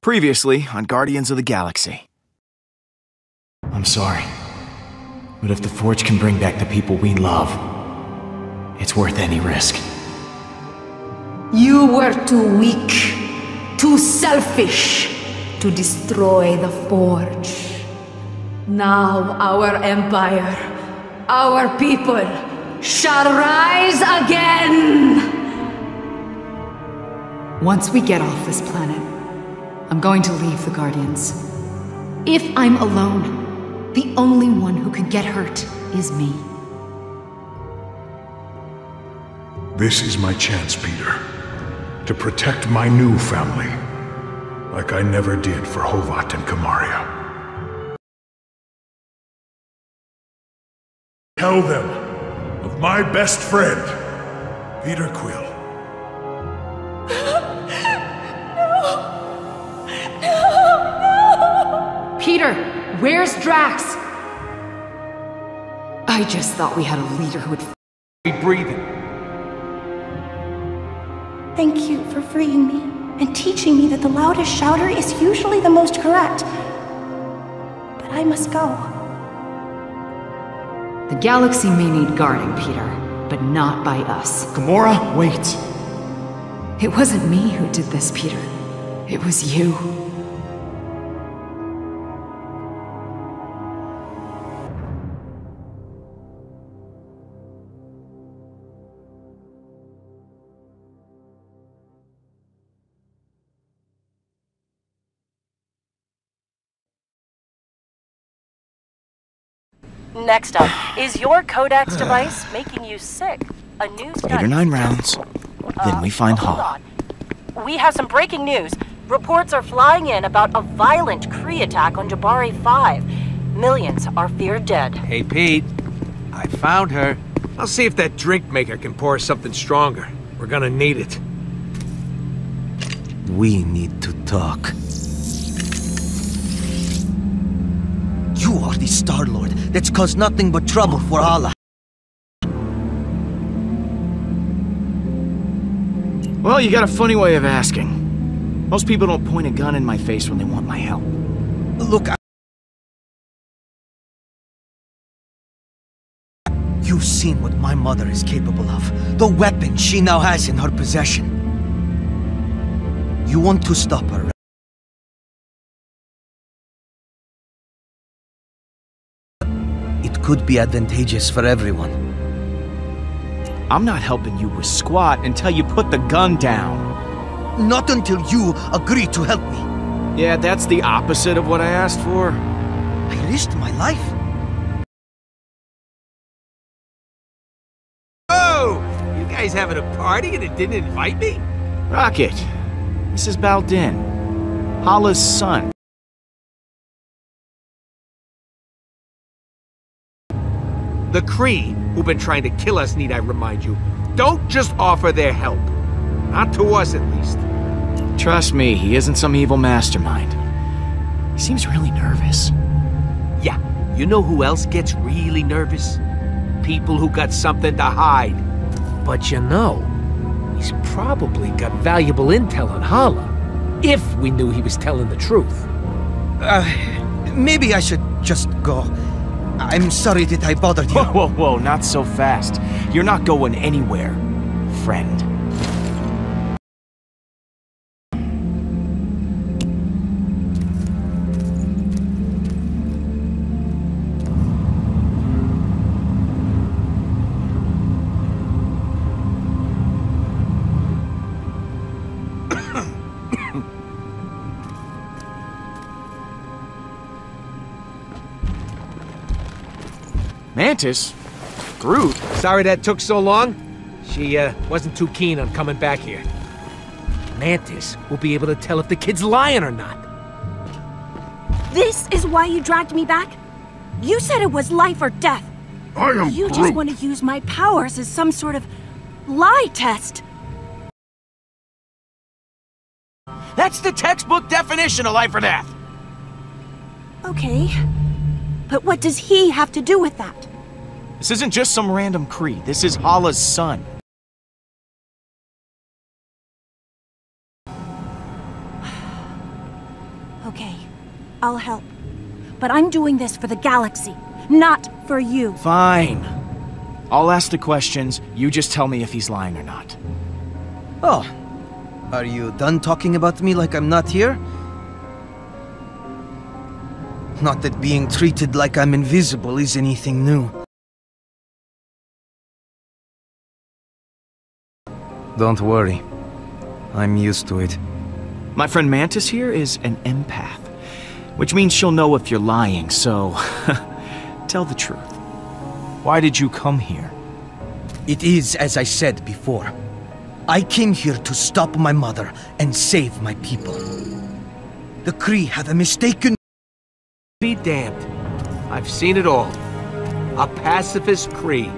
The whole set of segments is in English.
Previously on Guardians of the Galaxy. I'm sorry, but if the Forge can bring back the people we love, it's worth any risk. You were too weak, too selfish to destroy the Forge. Now our empire, our people, shall rise again! Once we get off this planet, I'm going to leave the Guardians. If I'm alone, the only one who could get hurt is me. This is my chance, Peter. To protect my new family, like I never did for Hovat and Kamaria. Tell them of my best friend, Peter Quill. Peter, where's Drax? I just thought we had a leader who would be breathing. Thank you for freeing me and teaching me that the loudest shouter is usually the most correct. But I must go. The galaxy may need guarding, Peter, but not by us. Gamora, wait. It wasn't me who did this, Peter. It was you. Next up, is your Codex device making you sick? A new study... 8 or 9 rounds, then we find hold Hala. on. We have some breaking news. Reports are flying in about a violent Kree attack on Jabari 5. Millions are feared dead. Hey, Pete. I found her. I'll see if that drink maker can pour something stronger. We're gonna need it. We need to talk. You are the Star-Lord that's caused nothing but trouble for Hala. Well, you got a funny way of asking. Most people don't point a gun in my face when they want my help. Look, you've seen what my mother is capable of. The weapon she now has in her possession. You want to stop her, right? It could be advantageous for everyone. I'm not helping you with squat until you put the gun down. Not until you agree to help me. Yeah, that's the opposite of what I asked for. I risked my life. Oh! You guys having a party and it didn't invite me? Rocket, this is Baldin, Hala's son. The Kree, who've been trying to kill us, need I remind you, don't just offer their help. Not to us, at least. Trust me, he isn't some evil mastermind. He seems really nervous. Yeah, you know who else gets really nervous? People who got something to hide. But you know, he's probably got valuable intel on Hala. If we knew he was telling the truth. Maybe I should just go. I'm sorry that I bothered you. Whoa, whoa, whoa, not so fast. You're not going anywhere, friend. Mantis? Groot? Sorry that took so long. She, wasn't too keen on coming back here. Mantis will be able to tell if the kid's lying or not. This is why you dragged me back? You said it was life or death. I am You Groot. just want to use my powers as some sort of lie test. That's the textbook definition of life or death. Okay. But what does he have to do with that? This isn't just some random Kree. This is Hala's son. I'll help. But I'm doing this for the galaxy, not for you. Fine. I'll ask the questions, you just tell me if he's lying or not. Oh. Are you done talking about me like I'm not here? Not that being treated like I'm invisible is anything new. Don't worry. I'm used to it. My friend Mantis here is an empath, which means she'll know if you're lying, so tell the truth. Why did you come here? It is as I said before. I came here to stop my mother and save my people. The Kree have a mistaken... Be damned. I've seen it all. A pacifist Kree.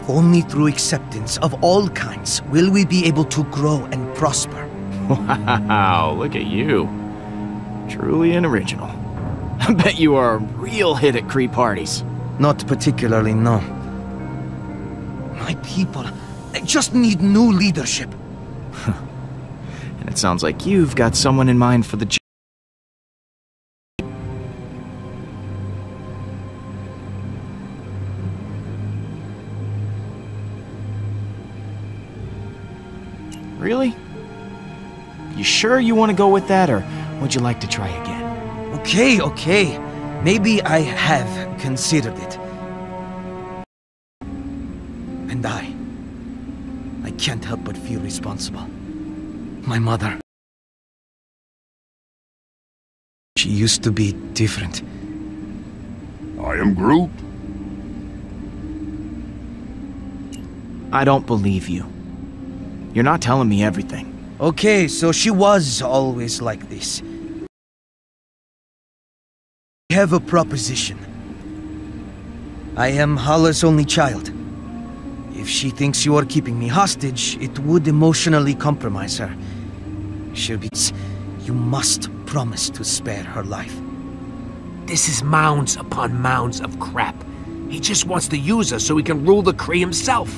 Only through acceptance of all kinds will we be able to grow and prosper. Wow, look at you. Truly an original. I bet you are a real hit at Kree parties. Not particularly, no. My people, they just need new leadership. And it sounds like you've got someone in mind for the job. Really? You sure you want to go with that, or would you like to try again? Okay. Maybe I have considered it. And I can't help but feel responsible. My mother. She used to be different. I am Groot. I don't believe you. You're not telling me everything. Okay, so she was always like this. I have a proposition. I am Hala's only child. If she thinks you are keeping me hostage, it would emotionally compromise her. She'll be... You must promise to spare her life. This is mounds upon mounds of crap. He just wants to use us so he can rule the Kree himself.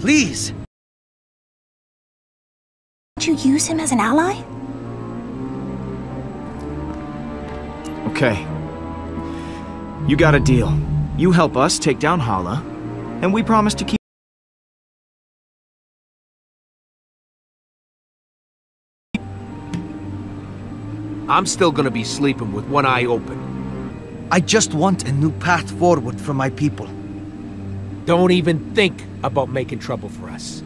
Please! Did you use him as an ally? Okay. You got a deal. You help us take down Hala, and we promise to keep... I'm still gonna be sleeping with one eye open. I just want a new path forward for my people. Don't even think about making trouble for us.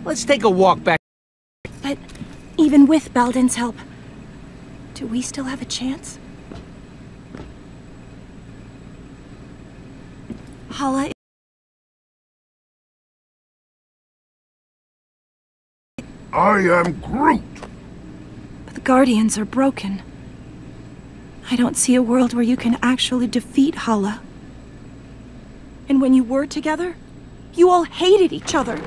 Let's take a walk back. But even with Balden's help, do we still have a chance? Hala... I am Groot. But the Guardians are broken. I don't see a world where you can actually defeat Hala. And when you were together, you all hated each other.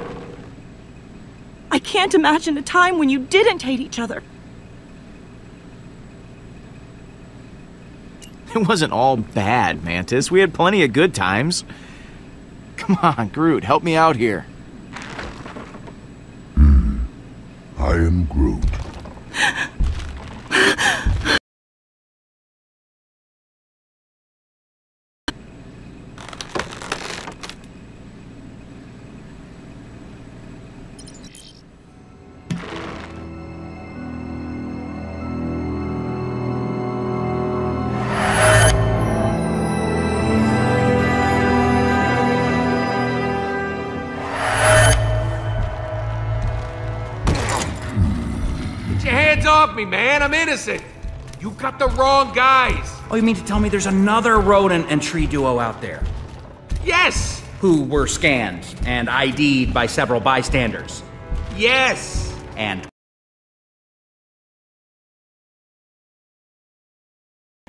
I can't imagine a time when you didn't hate each other. It wasn't all bad, Mantis. We had plenty of good times. Come on, Groot, help me out here. I am Groot. Off me, man. I'm innocent. You got the wrong guys. Oh, you mean to tell me there's another rodent and tree duo out there? Yes. Who were scanned and ID'd by several bystanders? Yes. And...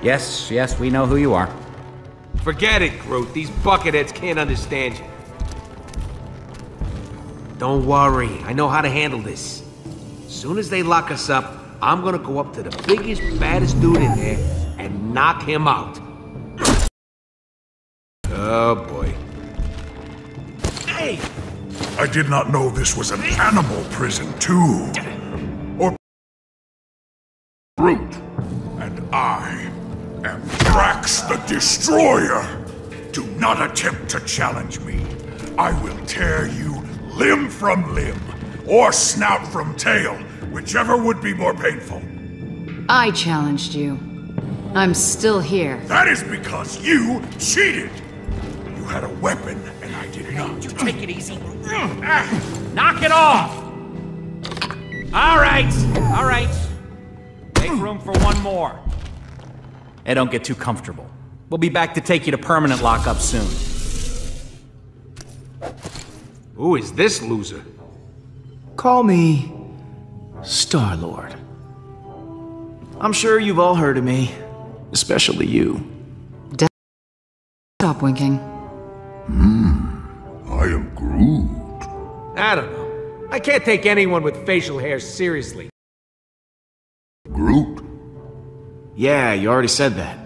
Yes, we know who you are. Forget it, Groot. These bucketheads can't understand you. Don't worry. I know how to handle this. As soon as they lock us up, I'm gonna go up to the biggest, baddest dude in there and knock him out. Oh, boy. Hey! I did not know this was an animal prison, too. Or... Groot, And I am Drax the Destroyer. Do not attempt to challenge me. I will tear you limb from limb, or snout from tail, whichever would be more painful. I challenged you. I'm still here. That is because you cheated. You had a weapon, and I did not. You take it easy. Knock it off! All right. Make room for one more. Hey, don't get too comfortable. We'll be back to take you to permanent lockup soon. Who is this loser? Call me Star-Lord. I'm sure you've all heard of me, especially you. Stop winking. I am Groot. I don't know. I can't take anyone with facial hair seriously. Groot? Yeah, you already said that.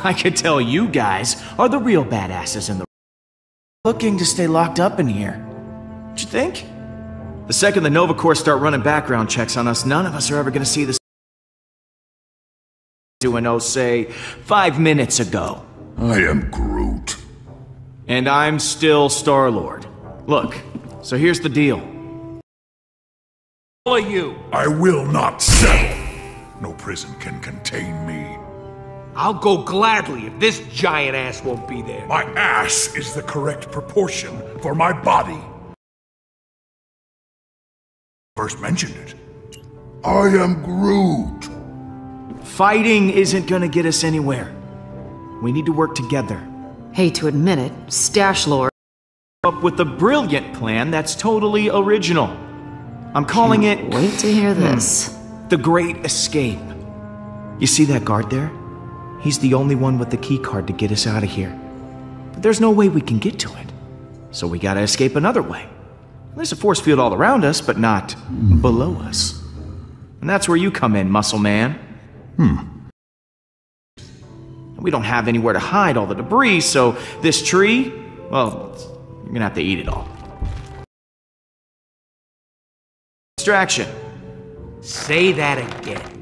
I could tell you guys are the real badasses in the looking to stay locked up in here. Don't you think? The second the Nova Corps start running background checks on us, none of us are ever gonna see this doing, oh, say, 5 minutes ago. I am Groot. And I'm still Star-Lord. Look, so here's the deal. All of you. I will not settle. No prison can contain me. I'll go gladly if this giant ass won't be there. My ass is the correct proportion for my body. First mentioned it. I am Groot. Fighting isn't gonna get us anywhere. We need to work together. Hate to admit it, Stash Lord. Up with a brilliant plan that's totally original. I'm calling it... Wait to hear this. The Great Escape. You see that guard there? He's the only one with the key card to get us out of here. But there's no way we can get to it. So we gotta escape another way. There's a force field all around us, but not below us. And that's where you come in, Muscle Man. We don't have anywhere to hide all the debris, so this tree, well, you're gonna have to eat it all. Distraction. Say that again.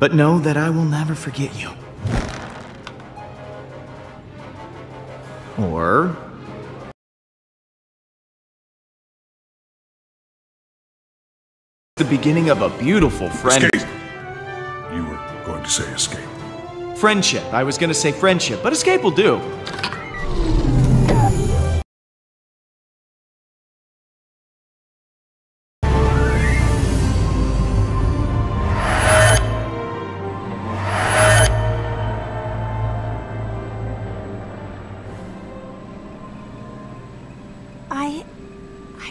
But know that I will never forget you. Or... the beginning of a beautiful friend... Escape! You were going to say escape. Friendship. I was gonna say friendship, but escape will do.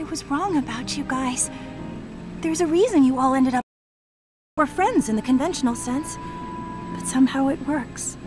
I was wrong about you guys. There's a reason you all ended up... we're friends in the conventional sense, but somehow it works.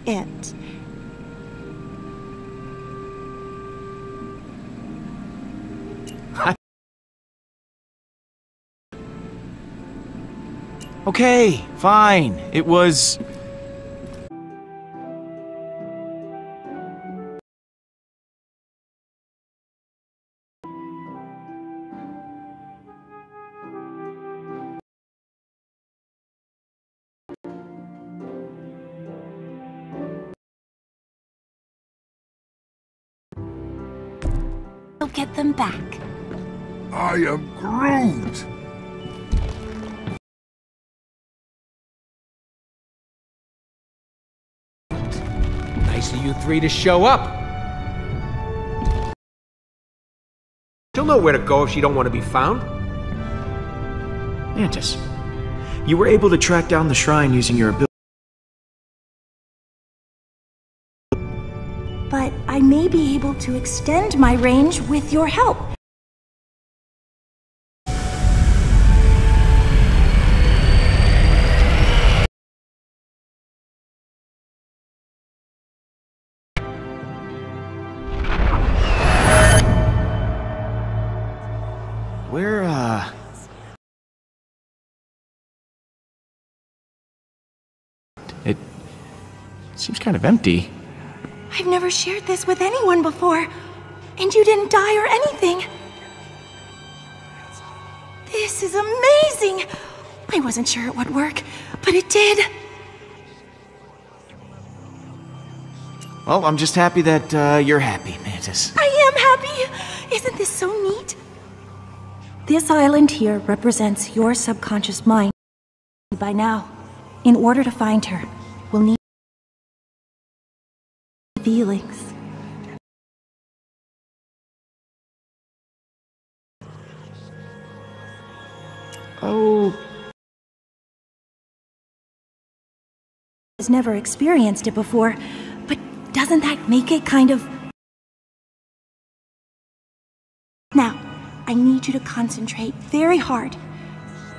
it. Okay, fine. It was... We'll get them back. I am Groot! Nice of you three to show up. She'll know where to go if she don't want to be found. Mantis, you were able to track down the shrine using your ability. But I may be able to extend my range with your help. Where, It seems kind of empty. I've never shared this with anyone before, and you didn't die or anything. This is amazing! I wasn't sure it would work, but it did. Well, I'm just happy that, you're happy, Mantis. I am happy! Isn't this so neat? This island here represents your subconscious mind. By now, in order to find her, we'll need feelings. Oh... Has never experienced it before, but doesn't that make it kind of... Now, I need you to concentrate very hard.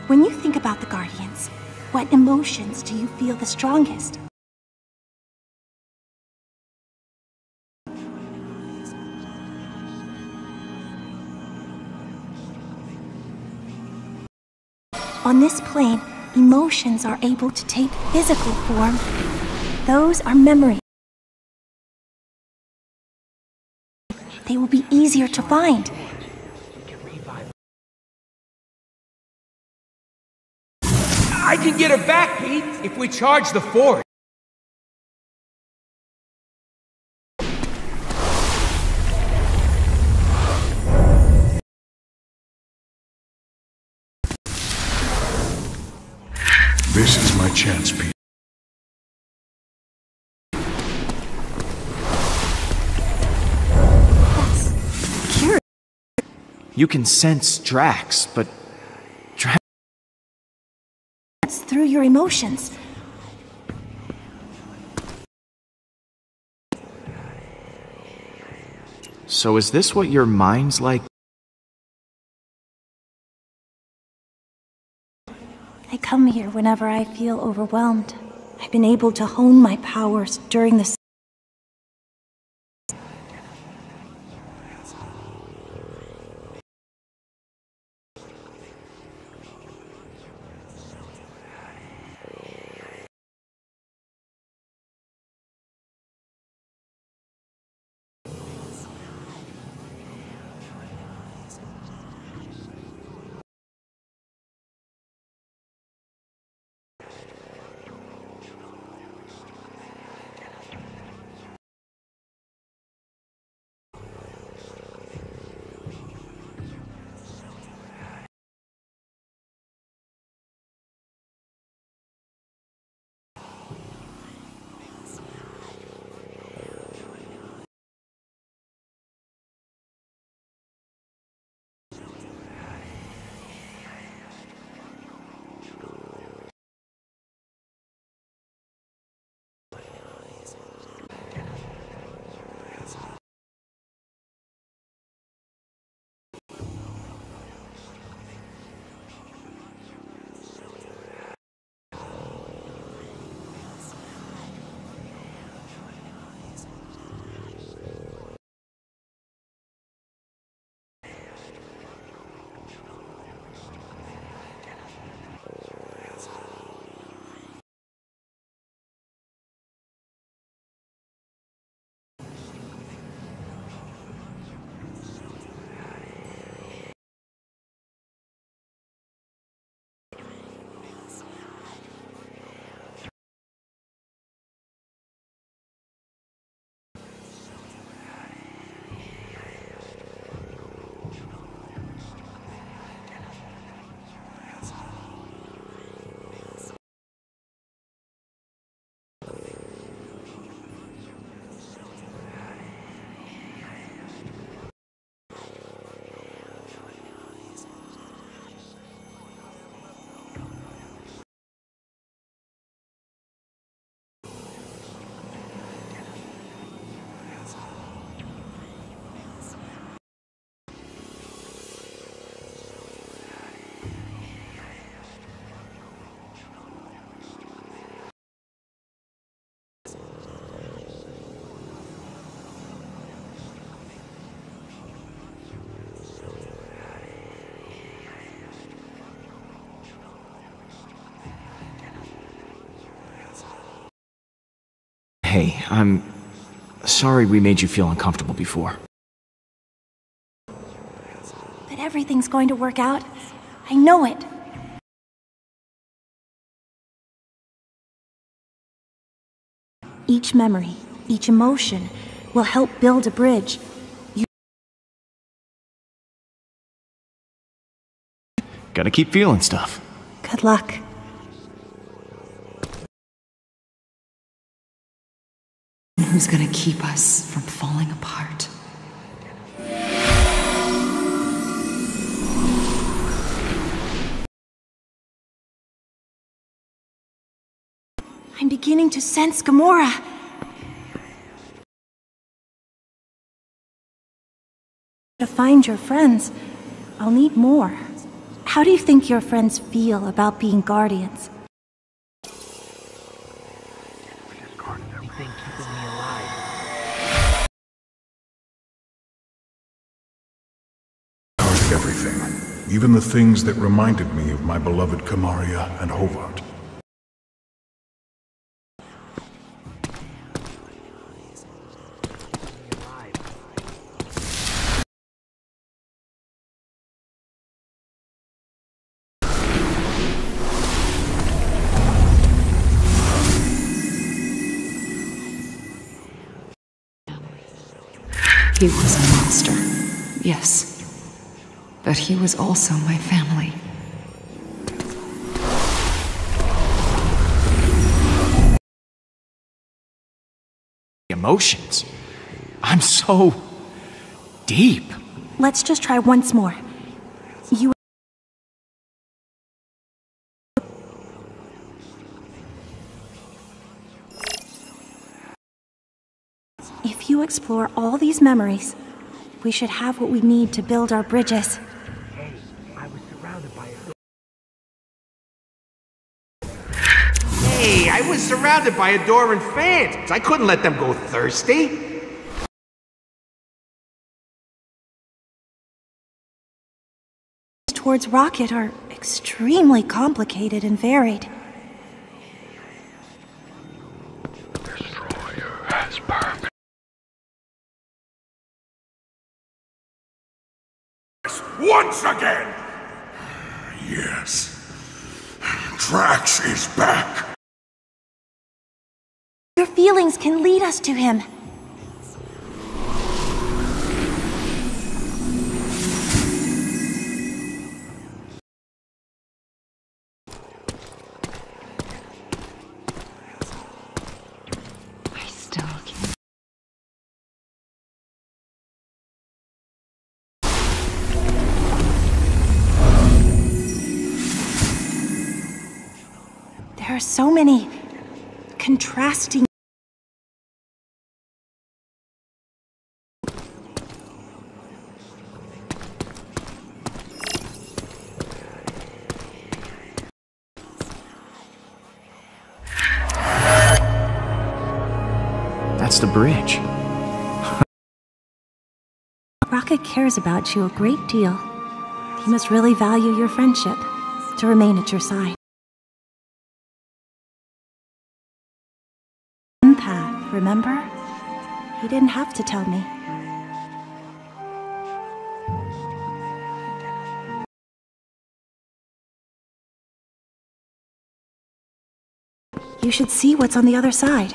When you think about the Guardians, what emotions do you feel the strongest? On this plane, emotions are able to take physical form. Those are memories. They will be easier to find. I can get her back, Pete, if we charge the fort. This is my chance, Pete. That's curious. You can sense Drax, but... Through your emotions. So is this what your mind's like? I come here whenever I feel overwhelmed. I've been able to hone my powers during this. Hey, I'm sorry we made you feel uncomfortable before. But everything's going to work out. I know it. Each memory, each emotion, will help build a bridge. Gotta keep feeling stuff. Good luck. Who's gonna keep us from falling apart? I'm beginning to sense Gamora. To find your friends, I'll need more. How do you think your friends feel about being guardians? Everything, even the things that reminded me of my beloved Kamaria and Hobart. He was a monster, yes. But he was also my family. Emotions. I'm so deep. Let's just try once more. If you explore all these memories, we should have what we need to build our bridges. Hey, I was surrounded by adoring fans. I couldn't let them go thirsty. Towards Rocket are extremely complicated and varied. Destroyer has purpose. Once again! Yes. Drax is back. Your feelings can lead us to him. I still can't. There are so many contrasting. That's the bridge. Rocket cares about you a great deal. He must really value your friendship to remain at your side. Empath, remember? He didn't have to tell me. You should see what's on the other side.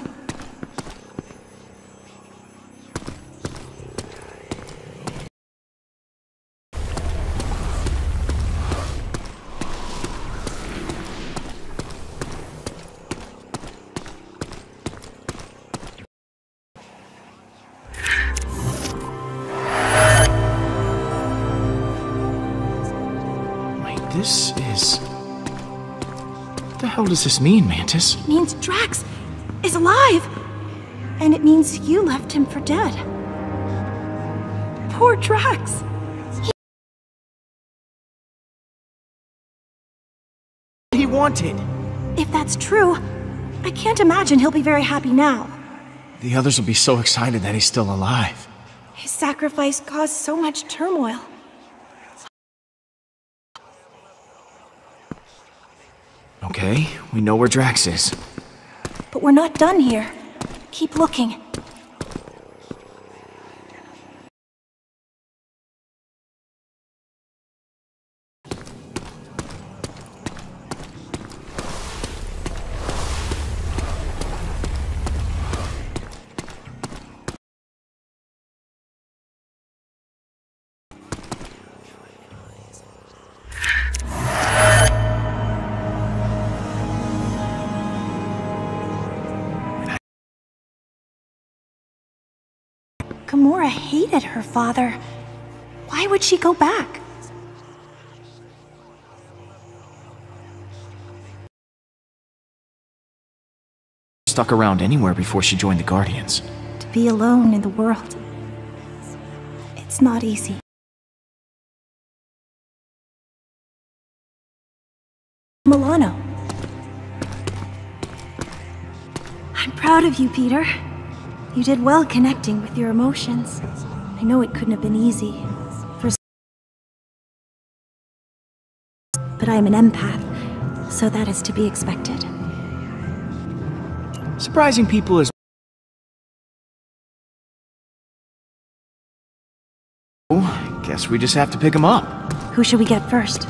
This is... What the hell does this mean, Mantis? It means Drax is alive! And it means you left him for dead. Poor Drax! He wanted. If that's true, I can't imagine he'll be very happy now. The others will be so excited that he's still alive. His sacrifice caused so much turmoil. Okay, we know where Drax is. But we're not done here. Keep looking. Gamora hated her father. Why would she go back? Stuck around anywhere before she joined the Guardians. To be alone in the world. It's not easy. Milano. I'm proud of you, Peter. You did well connecting with your emotions. I know it couldn't have been easy. But I'm an empath, so that is to be expected. Surprising people is... Oh, guess we just have to pick them up. Who should we get first?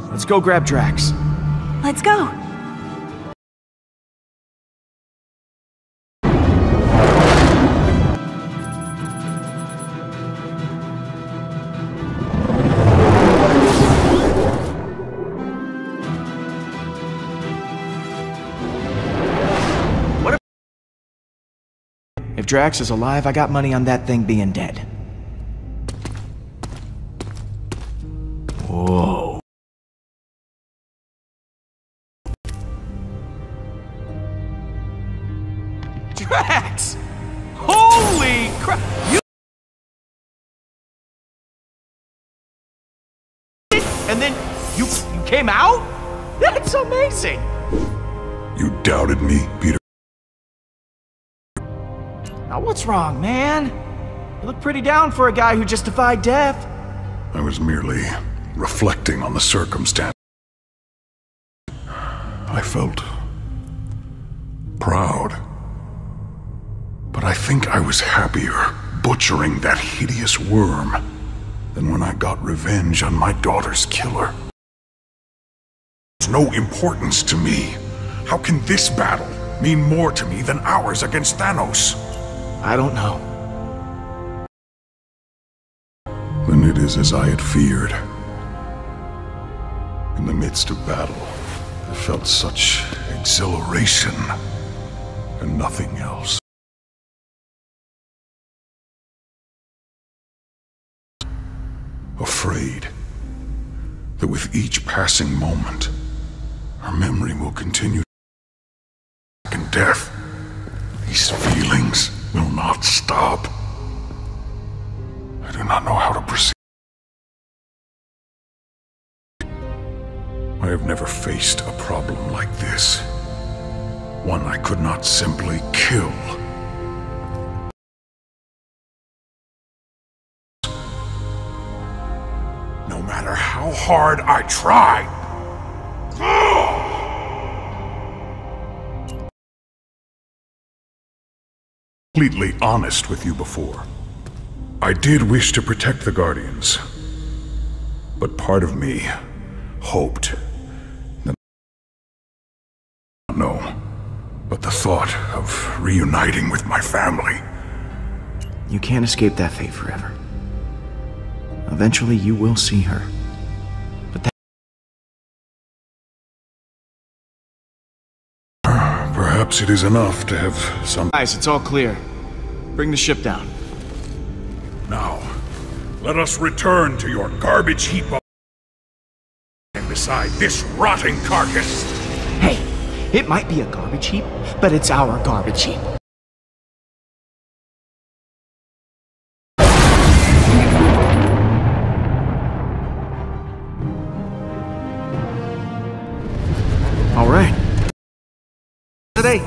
Let's go grab Drax. Let's go! If Drax is alive, I got money on that thing being dead. Whoa. Drax! Holy crap! And then you came out? That's amazing! You doubted me, Peter? Now what's wrong, man? You look pretty down for a guy who just defied death. I was merely reflecting on the circumstance. I felt proud. But I think I was happier butchering that hideous worm than when I got revenge on my daughter's killer. There's no importance to me. How can this battle mean more to me than ours against Thanos? I don't know. Then it is as I had feared. In the midst of battle, I felt such exhilaration and nothing else. Afraid that with each passing moment, our memory will continue in death. These feelings will not stop. I do not know how to proceed. I have never faced a problem like this. One I could not simply kill. No matter how hard I try. Completely honest with you before. I did wish to protect the Guardians, but part of me hoped that... No, but the thought of reuniting with my family. You can't escape that fate forever. Eventually you will see her. But that... Perhaps it is enough to have some... Guys, it's all clear. Bring the ship down. Now, let us return to your garbage heap of... and beside this rotting carcass. Hey, it might be a garbage heap, but it's our garbage heap. All right. Today.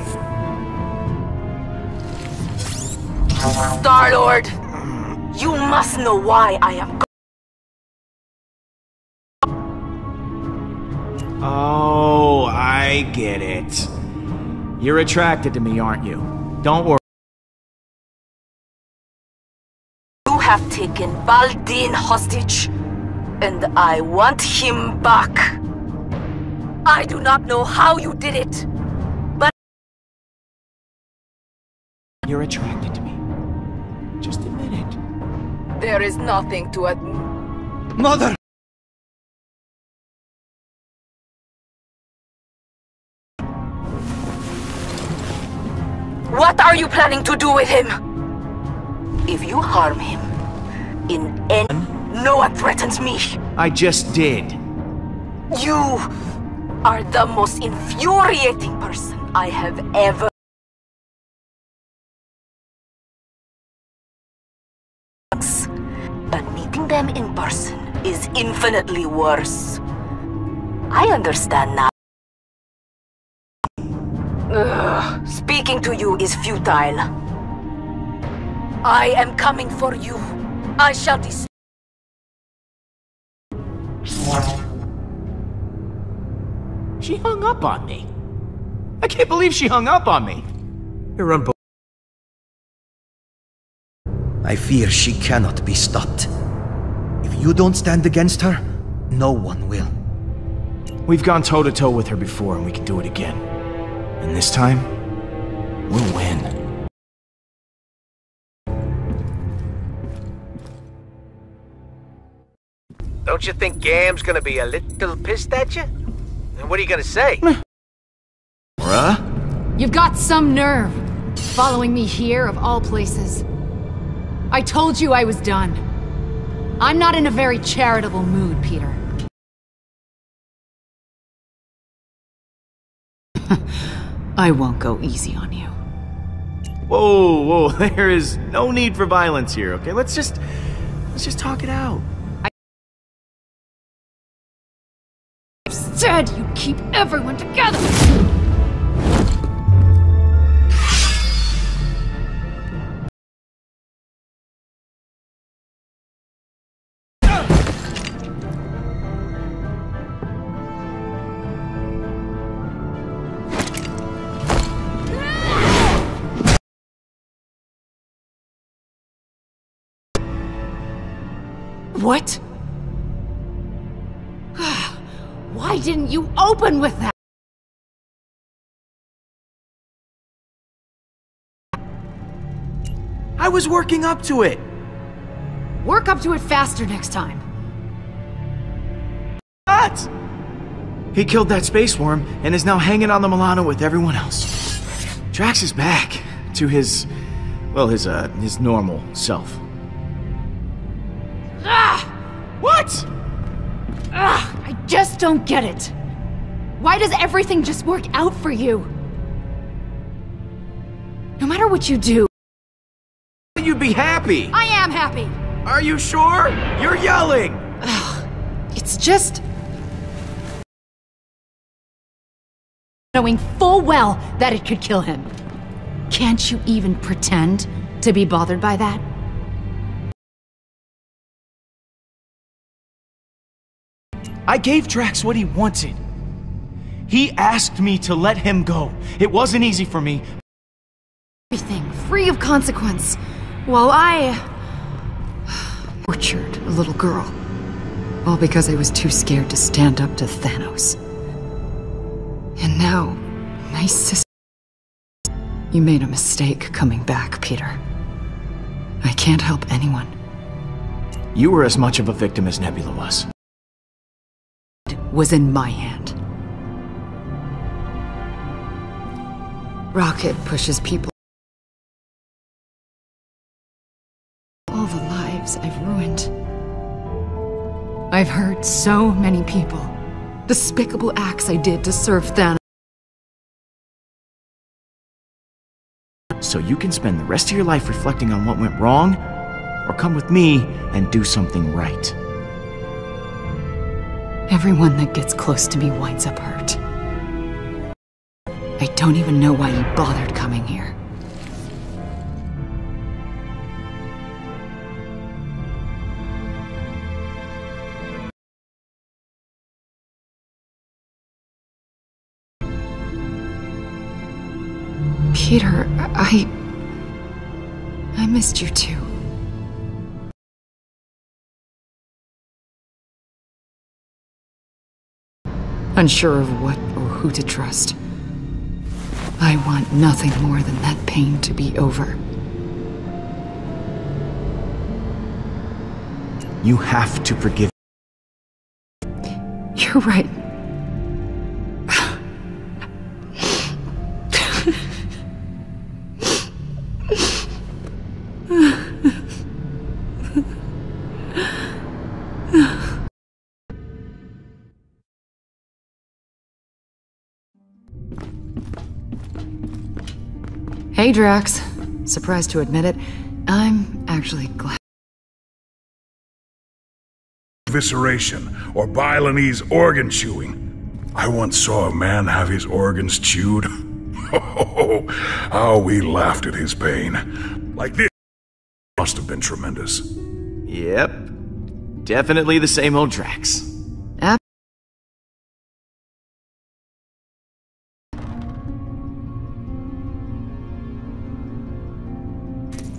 Star-Lord, you must know why I am... Oh, I I get it. You're attracted to me, aren't you? Don't worry. You have taken Baldin hostage, and I want him back. I do not know how you did it, but... You're attracted to me. Just admit it. There is nothing to admit. Mother! What are you planning to do with him? If you harm him, in any... No one threatens me. I just did. You are the most infuriating person I have ever... But meeting them in person is infinitely worse. I understand now. Speaking to you is futile. I am coming for you. I shall destroy. She hung up on me. I can't believe she hung up on me. You're unbelievable. I fear she cannot be stopped. If you don't stand against her, no one will. We've gone toe-to-toe with her before, and we can do it again. And this time, we'll win. Don't you think Gam's gonna be a little pissed at you? And what are you gonna say? Bruh? You've got some nerve, following me here of all places. I told you I was done. I'm not in a very charitable mood, Peter. I won't go easy on you. Whoa, whoa, there is no need for violence here, okay? Let's just talk it out. Instead, you keep everyone together! What? Why didn't you open with that? I was working up to it. Work up to it faster next time. What? He killed that space worm and is now hanging on the Milano with everyone else. Drax is back to his, well, his normal self. Ah! What? I just don't get it. Why does everything just work out for you? No matter what you do... You'd be happy. I am happy. Are you sure? You're yelling. It's just... knowing full well that it could kill him. Can't you even pretend to be bothered by that? I gave Drax what he wanted. He asked me to let him go. It wasn't easy for me. Everything free of consequence, while I tortured a little girl. All because I was too scared to stand up to Thanos. And now, my sister... You made a mistake coming back, Peter. I can't help anyone. You were as much of a victim as Nebula was. Was in my hand. Rocket pushes people. All the lives I've ruined. I've hurt so many people. Despicable acts I did to serve Thanos. So you can spend the rest of your life reflecting on what went wrong, or come with me and do something right. Everyone that gets close to me winds up hurt. I don't even know why you bothered coming here. Peter, I missed you too. Unsure of what or who to trust. I want nothing more than that pain to be over. You have to forgive. You're right. Hey, Drax. Surprised to admit it, I'm actually glad. Evisceration or Balinese organ chewing. I once saw a man have his organs chewed. Oh, how we laughed at his pain. Like this must have been tremendous. Yep. Definitely the same old Drax.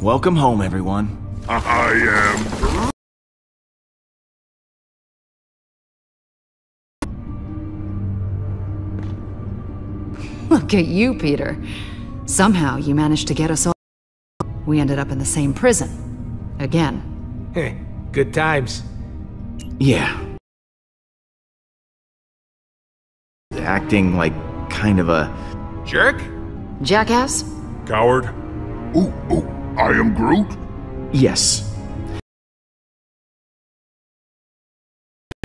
Welcome home, everyone. I am... Look at you, Peter. Somehow you managed to get us all. We ended up in the same prison. Again. Heh, good times. Yeah. Acting like kind of a... Jerk? Jackass? Coward? Ooh, I am Groot? Yes.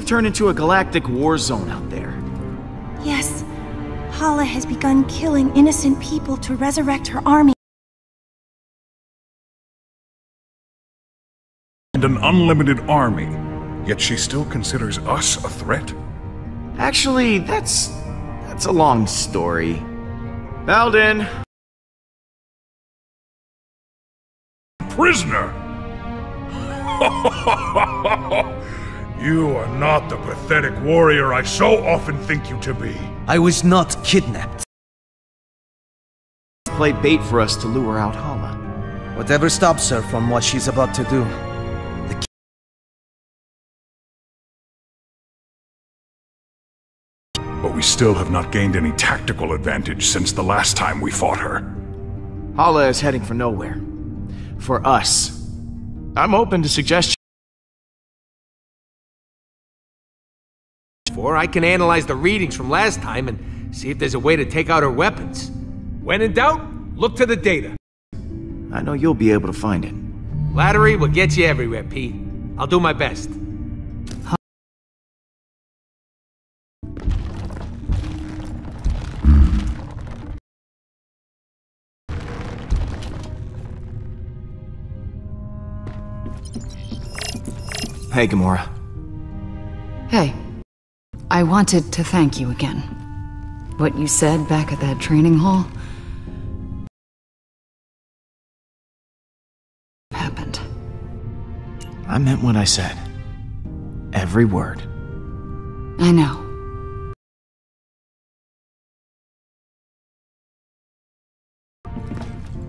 Turned into a galactic war zone out there. Yes. Hala has begun killing innocent people to resurrect her army. And an unlimited army. Yet she still considers us a threat? Actually, that's a long story. Valden! Prisoner! You are not the pathetic warrior I so often think you to be. I was not kidnapped. Play bait for us to lure out Hala. Whatever stops her from what she's about to do. But we still have not gained any tactical advantage since the last time we fought her. Hala is heading for nowhere. For us. I'm open to suggestions. Or I can analyze the readings from last time and see if there's a way to take out her weapons. When in doubt, look to the data. I know you'll be able to find it. Flattery will get you everywhere, Pete. I'll do my best. Hey, Gamora. Hey. I wanted to thank you again. What you said back at that training hall happened. I meant what I said. Every word. I know.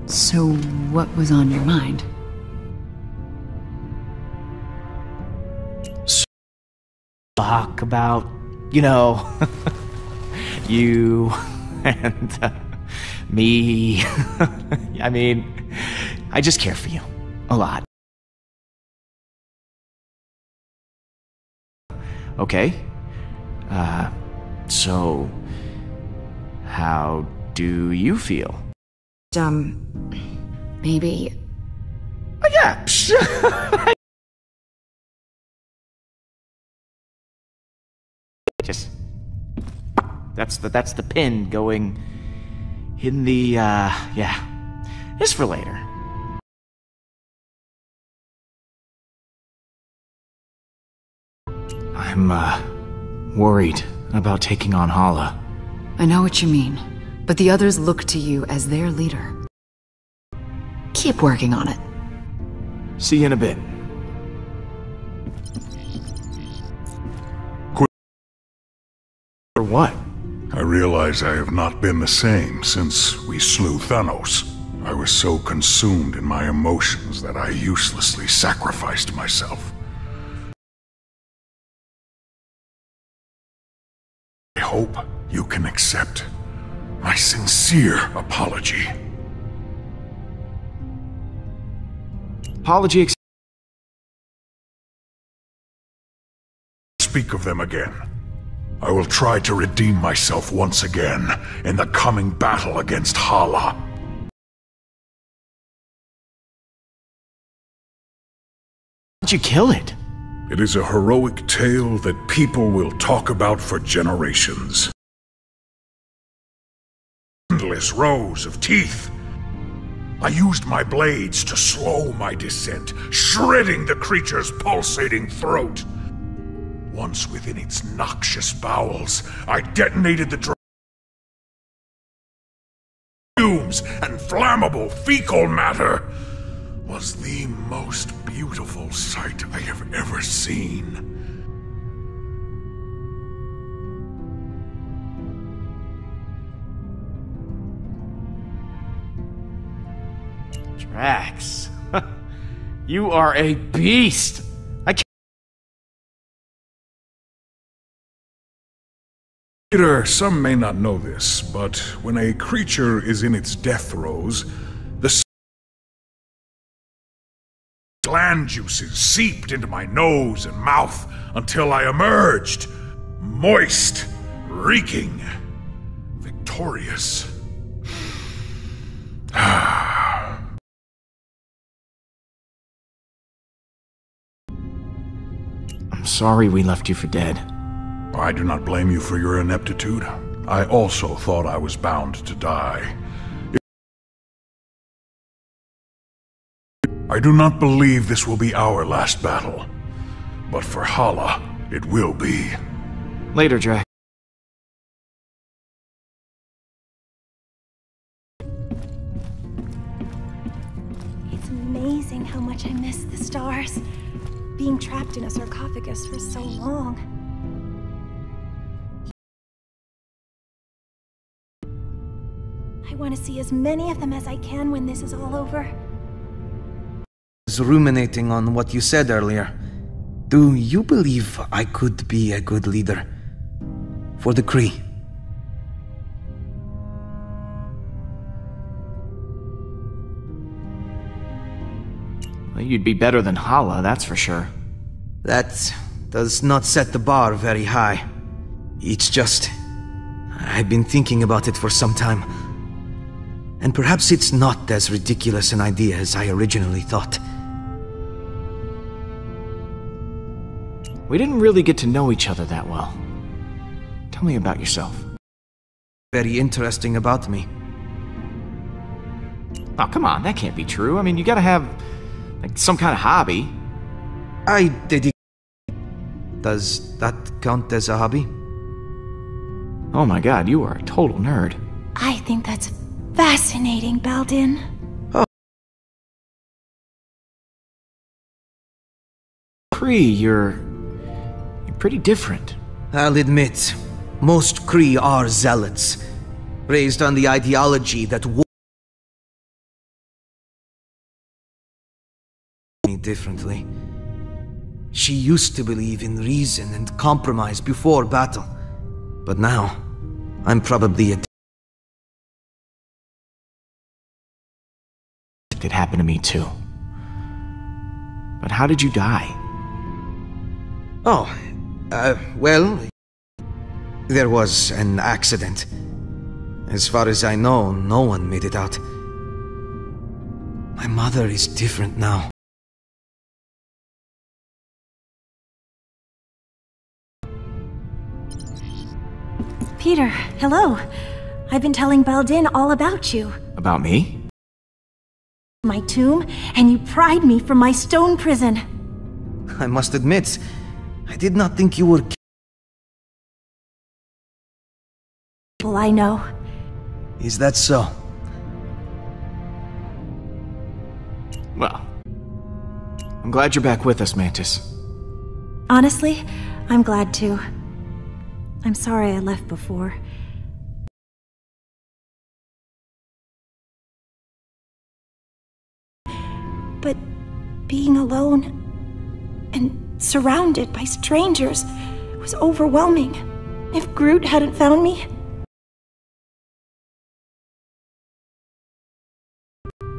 So, what was on your mind? Talk about, you know, you and me. I mean, I just care for you. A lot. Okay. So, how do you feel? Maybe... Oh, yeah. Just... That's the pin going in the, yeah. Just for later. I'm, worried about taking on Hala. I know what you mean, but the others look to you as their leader. Keep working on it. See you in a bit. Quit. For what? I realize realize I have not been the same since we slew Thanos. I was so consumed in my emotions that I uselessly sacrificed myself. I hope you can accept my sincere apology. Apology Speak of them again. I will try to redeem myself once again in the coming battle against Hala. How'd you kill it? It is a heroic tale that people will talk about for generations. Endless rows of teeth. I used my blades to slow my descent, shredding the creature's pulsating throat. Once within its noxious bowels, I detonated the fumes and flammable fecal matter. Was the most beautiful sight I have ever seen. Drax, you are a beast. Peter, some may not know this, but when a creature is in its death throes, the gland juices seeped into my nose and mouth until I emerged, moist, reeking, victorious. I'm sorry we left you for dead. I do not blame you for your ineptitude. I also thought I was bound to die. I do not believe this will be our last battle, but for Hala, it will be. Later, Drax. It's amazing how much I miss the stars. Being trapped in a sarcophagus for so long. I want to see as many of them as I can when this is all over. I was ruminating on what you said earlier. Do you believe I could be a good leader? For the Kree? Well, you'd be better than Hala, that's for sure. That does not set the bar very high. It's just... I've been thinking about it for some time. And perhaps it's not as ridiculous an idea as I originally thought. We didn't really get to know each other that well. Tell me about yourself. Very interesting about me. Oh, come on, that can't be true. I mean, you gotta have, like, some kind of hobby. I dedicate... Does that count as a hobby? Oh my god, you are a total nerd. I think that's fascinating, Baldin. Oh. Kree, you're pretty different. I'll admit, most Kree are zealots, raised on the ideology that war me differently. She used to believe in reason and compromise before battle, but now, I'm probably a... It happened to me too. But how did you die? Oh, well... There was an accident. As far as I know, no one made it out. My mother is different now. Peter, hello. I've been telling Baldin all about you. About me? My tomb, and you pried me from my stone prison. I must admit, I did not think you were... Well, I know. Is that so? Well, I'm glad you're back with us, Mantis. Honestly, I'm glad too. I'm sorry I left before. But being alone and surrounded by strangers was overwhelming. If Groot hadn't found me,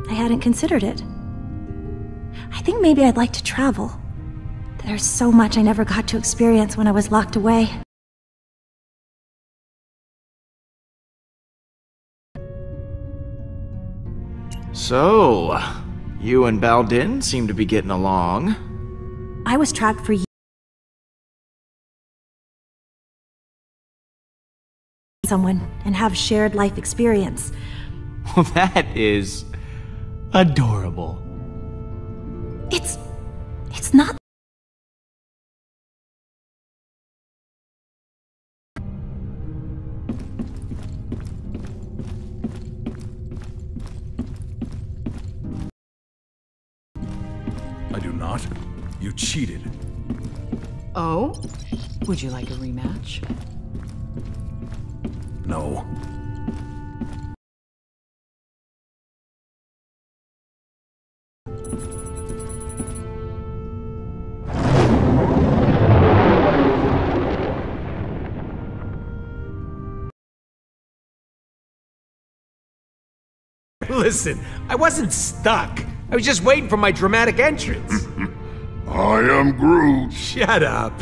I hadn't considered it. I think maybe I'd like to travel. There's so much I never got to experience when I was locked away. So, you and Baldin seem to be getting along. I was trapped for years. Someone and have shared life experience. Well, that is adorable. It's not. I do not. You cheated. Oh? Would you like a rematch? No. Listen, I wasn't stuck. I was just waiting for my dramatic entrance. I am Groot. Shut up.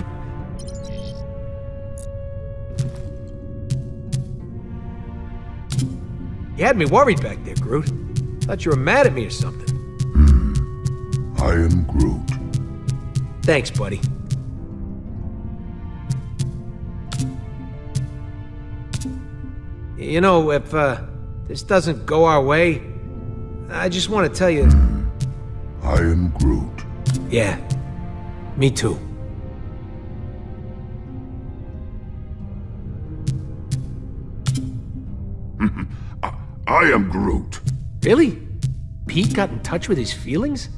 You had me worried back there, Groot. Thought you were mad at me or something. I am Groot. Thanks, buddy. You know, if this doesn't go our way, I just want to tell you... I am Groot. Yeah, me too. I am Groot. Really? Pete got in touch with his feelings?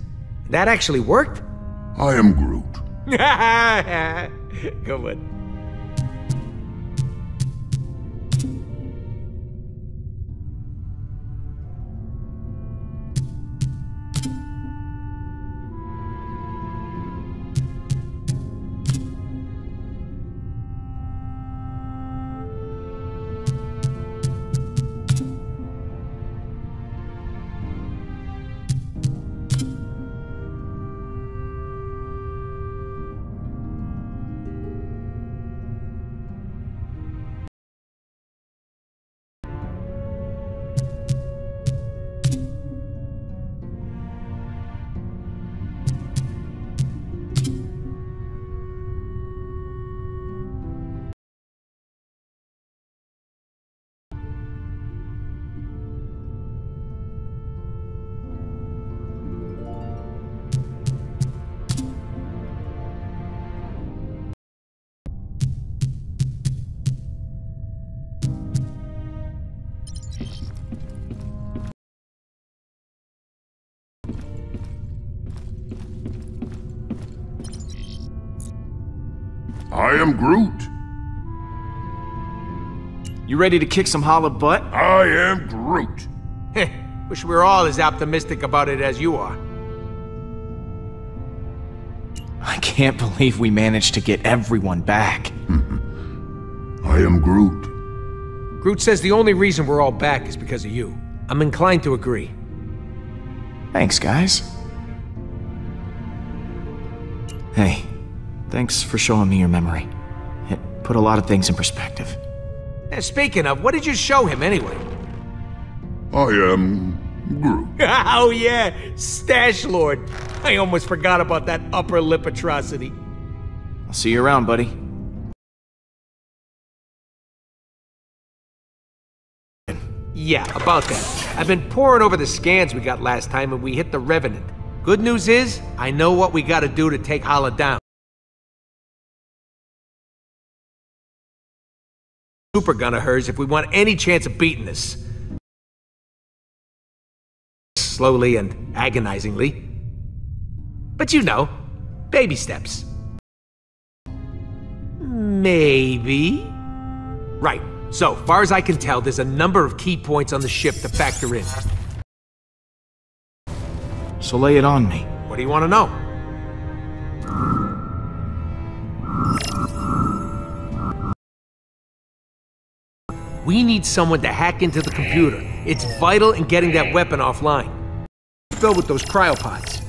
That actually worked? I am Groot. Go on. I am Groot. You ready to kick some holla butt? I am Groot. Wish we were all as optimistic about it as you are. I can't believe we managed to get everyone back. I am Groot. Groot says the only reason we're all back is because of you. I'm inclined to agree. Thanks, guys. Hey, thanks for showing me your memory. It put a lot of things in perspective. Speaking of, what did you show him anyway? I am Groot. Oh yeah, Stash Lord. I almost forgot about that upper lip atrocity. I'll see you around, buddy. Yeah, about that. I've been poring over the scans we got last time and we hit the Revenant. Good news is, I know what we gotta do to take Hala down. Super gun of hers if we want any chance of beating this. Slowly and agonizingly. But you know, baby steps. Maybe. Right. So, far as I can tell, there's a number of key points on the ship to factor in. so lay it on me. What do you want to know? We need someone to hack into the computer. It's vital in getting that weapon offline. Filled with those cryopods.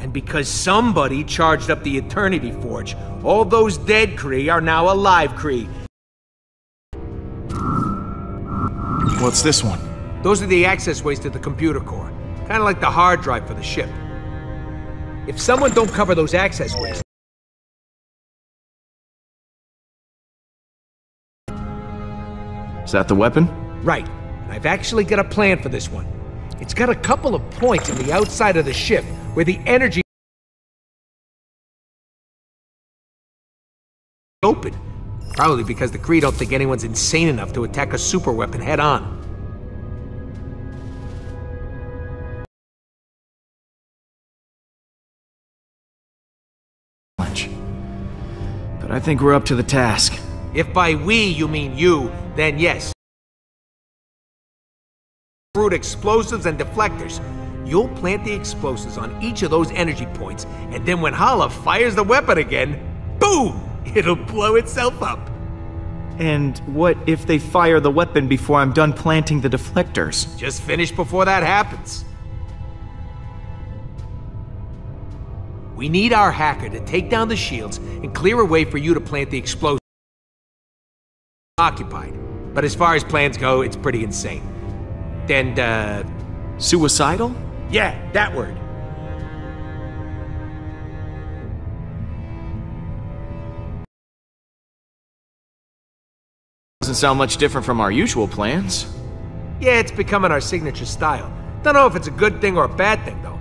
And because somebody charged up the Eternity Forge, all those dead Kree are now alive Kree. What's this one? Those are the access ways to the computer core. Kind of like the hard drive for the ship. If someone don't cover those access ways... Is that the weapon? Right. I've actually got a plan for this one. It's got a couple of points on the outside of the ship where the energy... open. Probably because the Kree don't think anyone's insane enough to attack a superweapon head-on. But I think we're up to the task. If by we you mean you, then yes. Brute explosives and deflectors. You'll plant the explosives on each of those energy points, and then when Hala fires the weapon again, boom! It'll blow itself up. And what if they fire the weapon before I'm done planting the deflectors? Just finish before that happens. We need our hacker to take down the shields and clear a way for you to plant the explosives. Occupied. But as far as plans go, it's pretty insane. And, Suicidal? yeah, that word. Doesn't sound much different from our usual plans. Yeah, it's becoming our signature style. Don't know if it's a good thing or a bad thing, though.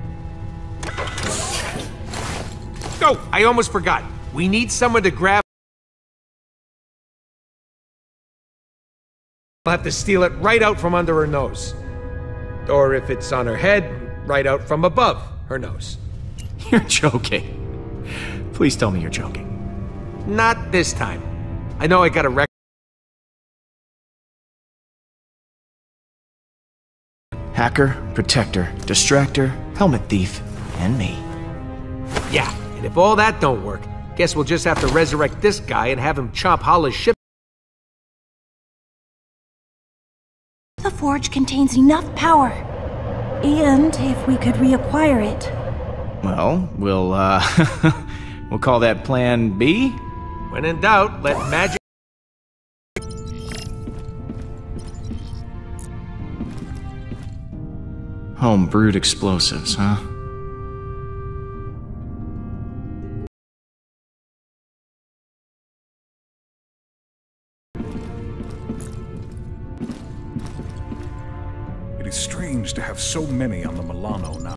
Oh, I almost forgot. We need someone to grab... We'll have to steal it right out from under her nose. Or if it's on her head, right out from above her nose. You're joking. Please tell me you're joking. Not this time. I know I got a record. Hacker, protector, distractor, helmet thief, and me. Yeah, and if all that don't work, guess we'll just have to resurrect this guy and have him chop Hala's ship. The forge contains enough power. And if we could reacquire it. Well, we'll call that Plan B? When in doubt, let magic... Home-brewed explosives, huh? It is strange to have so many on the Milano now.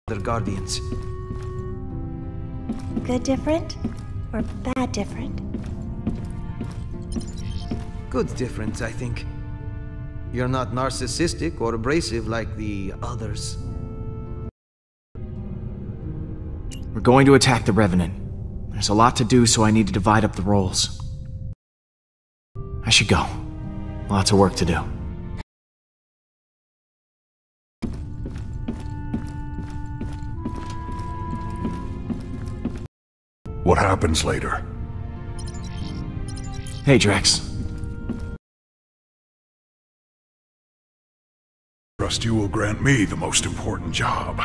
Other Guardians. Good different? Or bad different? Good difference, I think. You're not narcissistic or abrasive like the others. We're going to attack the Revenant. There's a lot to do, so I need to divide up the roles. I should go. Lots of work to do. What happens later? Hey, Drex. Trust you will grant me the most important job.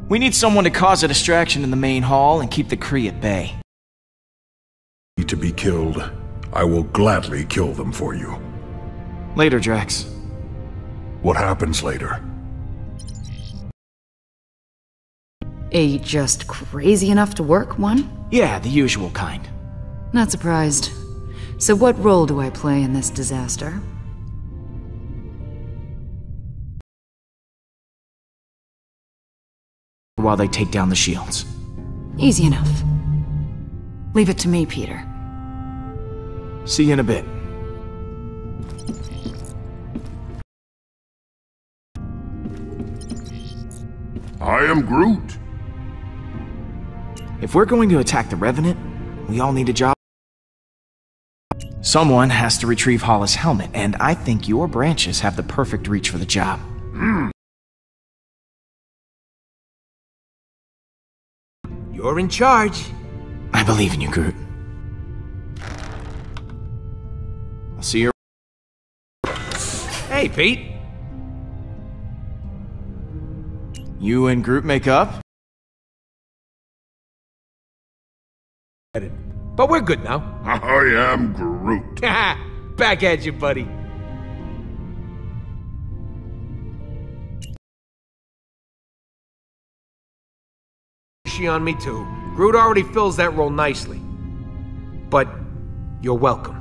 We need someone to cause a distraction in the main hall and keep the Kree at bay. To be killed, I will gladly kill them for you. Later, Drex. What happens later? Just crazy enough to work one? Yeah, the usual kind. Not surprised. So what role do I play in this disaster? While they take down the shields. Easy enough. Leave it to me, Peter. See you in a bit. I am Groot. If we're going to attack the Revenant, we all need a job. Someone has to retrieve Hala's helmet, and I think your branches have the perfect reach for the job. You're in charge. I believe in you, Groot. I'll see you. Hey, Pete. You and Groot make up? But we're good now. I am Groot. Back at you, buddy. She on me too. Groot already fills that role nicely. But you're welcome.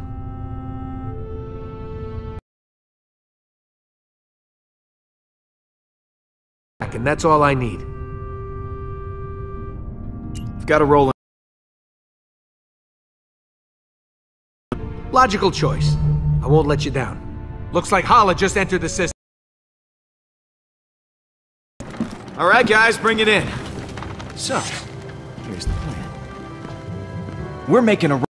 And that's all I need. I've got to roll in. Logical choice. I won't let you down. Looks like Hala just entered the system. All right, guys, bring it in. So, here's the plan. We're making a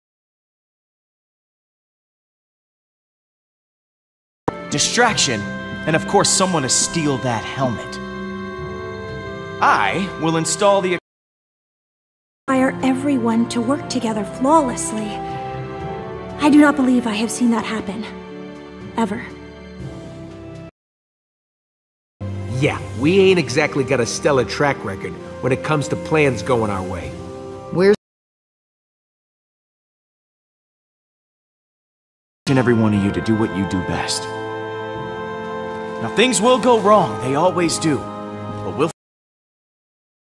distraction, and of course someone to steal that helmet. I will install the... Require everyone to work together flawlessly. I do not believe I have seen that happen. Ever. Yeah, we ain't exactly got a stellar track record when it comes to plans going our way. Where's... and every one of you to do what you do best. Now, things will go wrong. They always do. But we'll...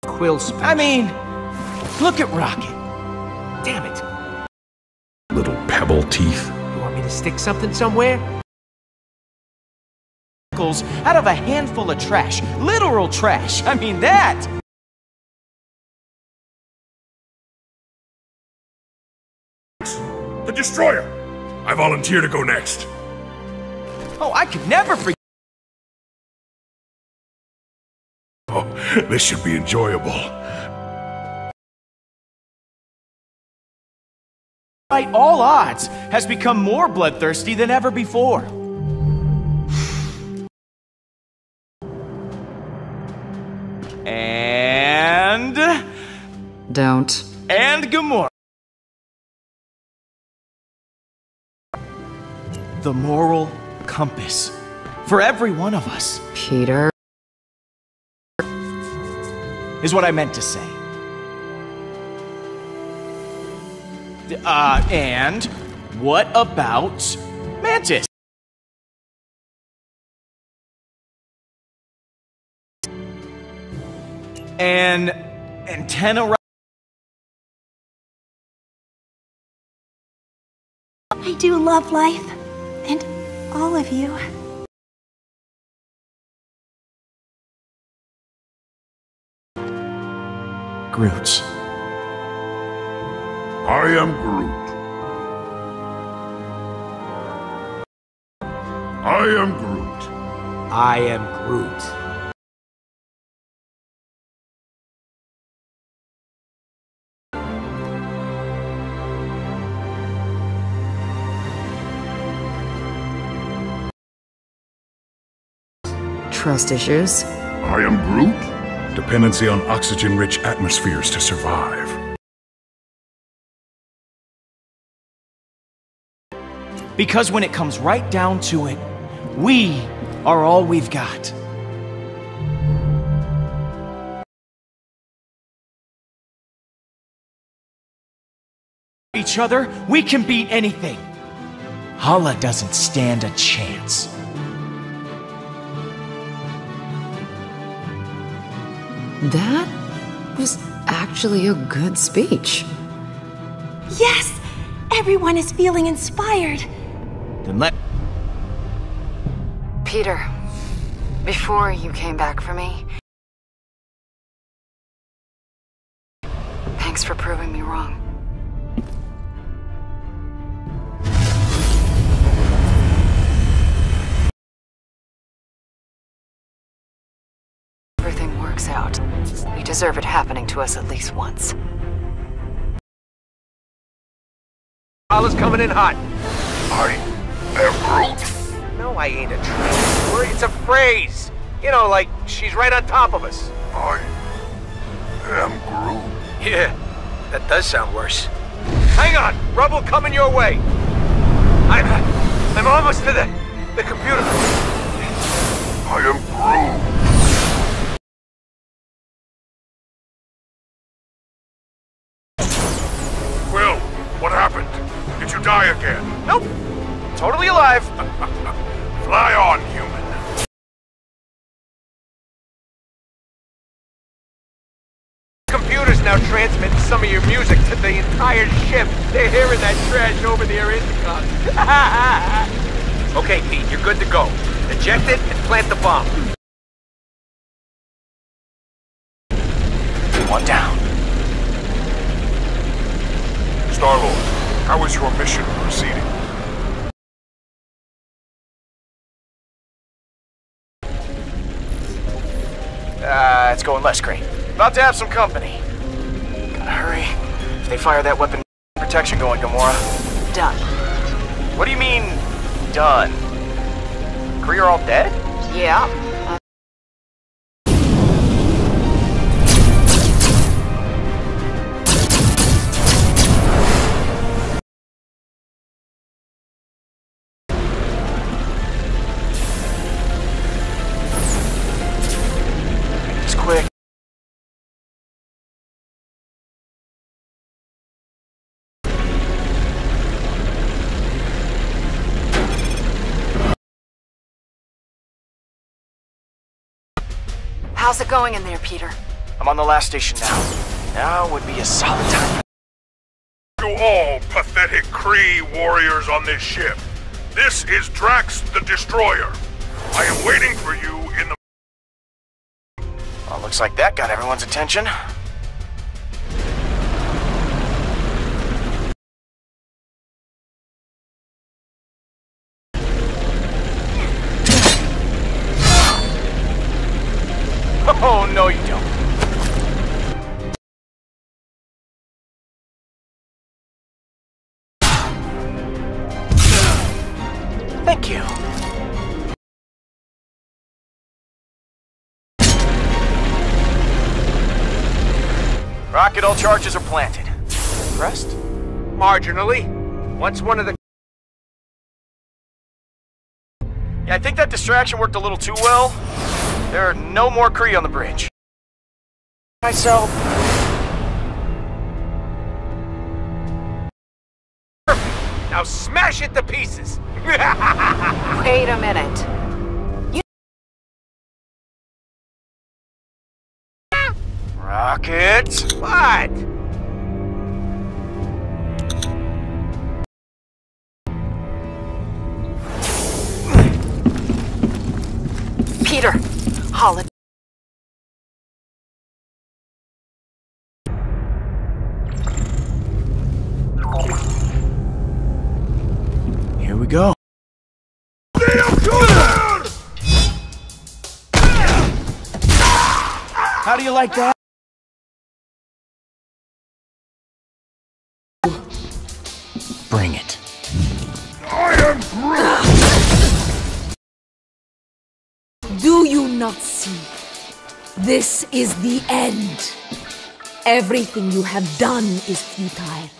Quill speech. I mean, look at Rocket. Damn it. Little pebble teeth. You want me to stick something somewhere? Out of a handful of trash. Literal trash. I mean that. The Destroyer! I volunteer to go next. Oh, I could never forget. Oh, this should be enjoyable. Despite all odds, has become more bloodthirsty than ever before. And... Don't. And Gamora. The moral compass. For every one of us. Peter. Is what I meant to say. And what about Mantis? An antenna. I do love life. And all of you. Groot. I am Groot. I am Groot. I am Groot. Trust issues? I am Groot. Dependency on oxygen-rich atmospheres to survive. Because when it comes right down to it, we are all we've got. Each other, we can beat anything. Hala doesn't stand a chance. That was actually a good speech. Yes! Everyone is feeling inspired. Then let... Peter, before you came back for me, thanks for proving me wrong. Everything works out. We deserve it happening to us at least once. Hala's coming in hot. I am Groot. No, I ain't a translator. It's a phrase. You know, like, she's right on top of us. I am Groot. Yeah, that does sound worse. Hang on! Rubble coming your way! I'm almost to the computer. I am Groot. Will, what happened? Did you die again? Nope. Totally alive. Fly on, human. Computers now transmitting some of your music to the entire ship. They're hearing that trash over their intercom. Okay, Pete, you're good to go. Eject it and plant the bomb. One down. Star-Lord, how is your mission proceeding? It's going less great. About to have some company. Gotta hurry. If they fire that weapon, protection going, Gamora. Done. What do you mean, done? Kree are all dead? Yeah. It's quick. How's it going in there, Peter? I'm on the last station now. Now would be a solid time. To all pathetic Kree warriors on this ship, this is Drax the Destroyer. I am waiting for you in the... Well, looks like that got everyone's attention. Oh, no you don't. Thank you. Rocket, all charges are planted. Impressed? Marginally. Once one of the... Yeah, I think that distraction worked a little too well. There are no more Kree on the bridge. Myself. Perfect. Now smash it to pieces. Wait a minute. Rocket. What? Peter, Holland. Here we go. How do you like that? Bring it. I am Groot! Do you not see? This is the end. Everything you have done is futile.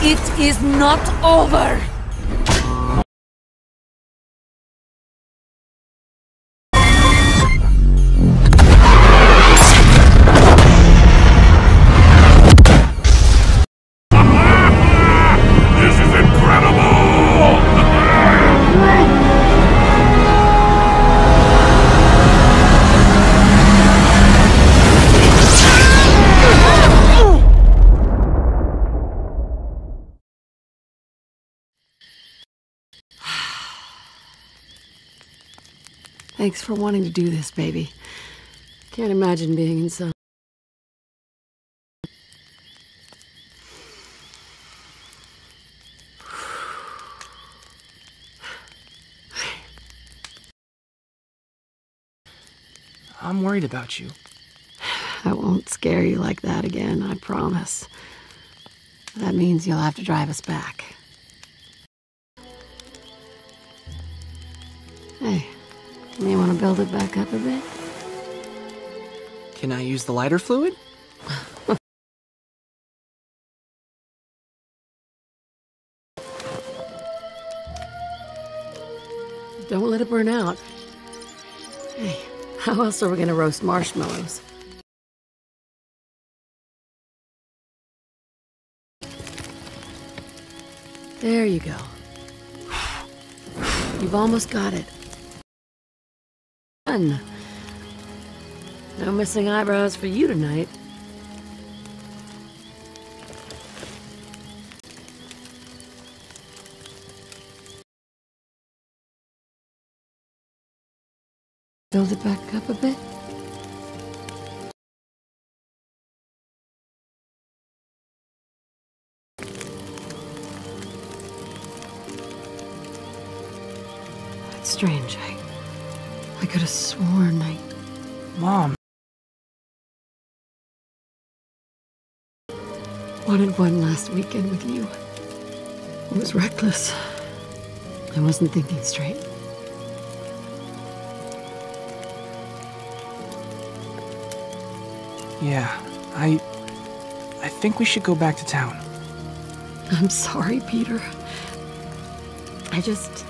It is not over! This is incredible! Thanks for wanting to do this, baby. Can't imagine being inside. I'm worried about you. I won't scare you like that again, I promise. That means you'll have to drive us back. Hey, you want to build it back up a bit? Can I use the lighter fluid? Don't let it burn out. Hey, how else are we gonna roast marshmallows? There you go. You've almost got it. Done. No missing eyebrows for you tonight. Build it back up a bit. That's strange. I could have sworn Mom. wanted one last weekend with you. It was reckless. I wasn't thinking straight. Yeah, I think we should go back to town. I'm sorry, Peter. I just...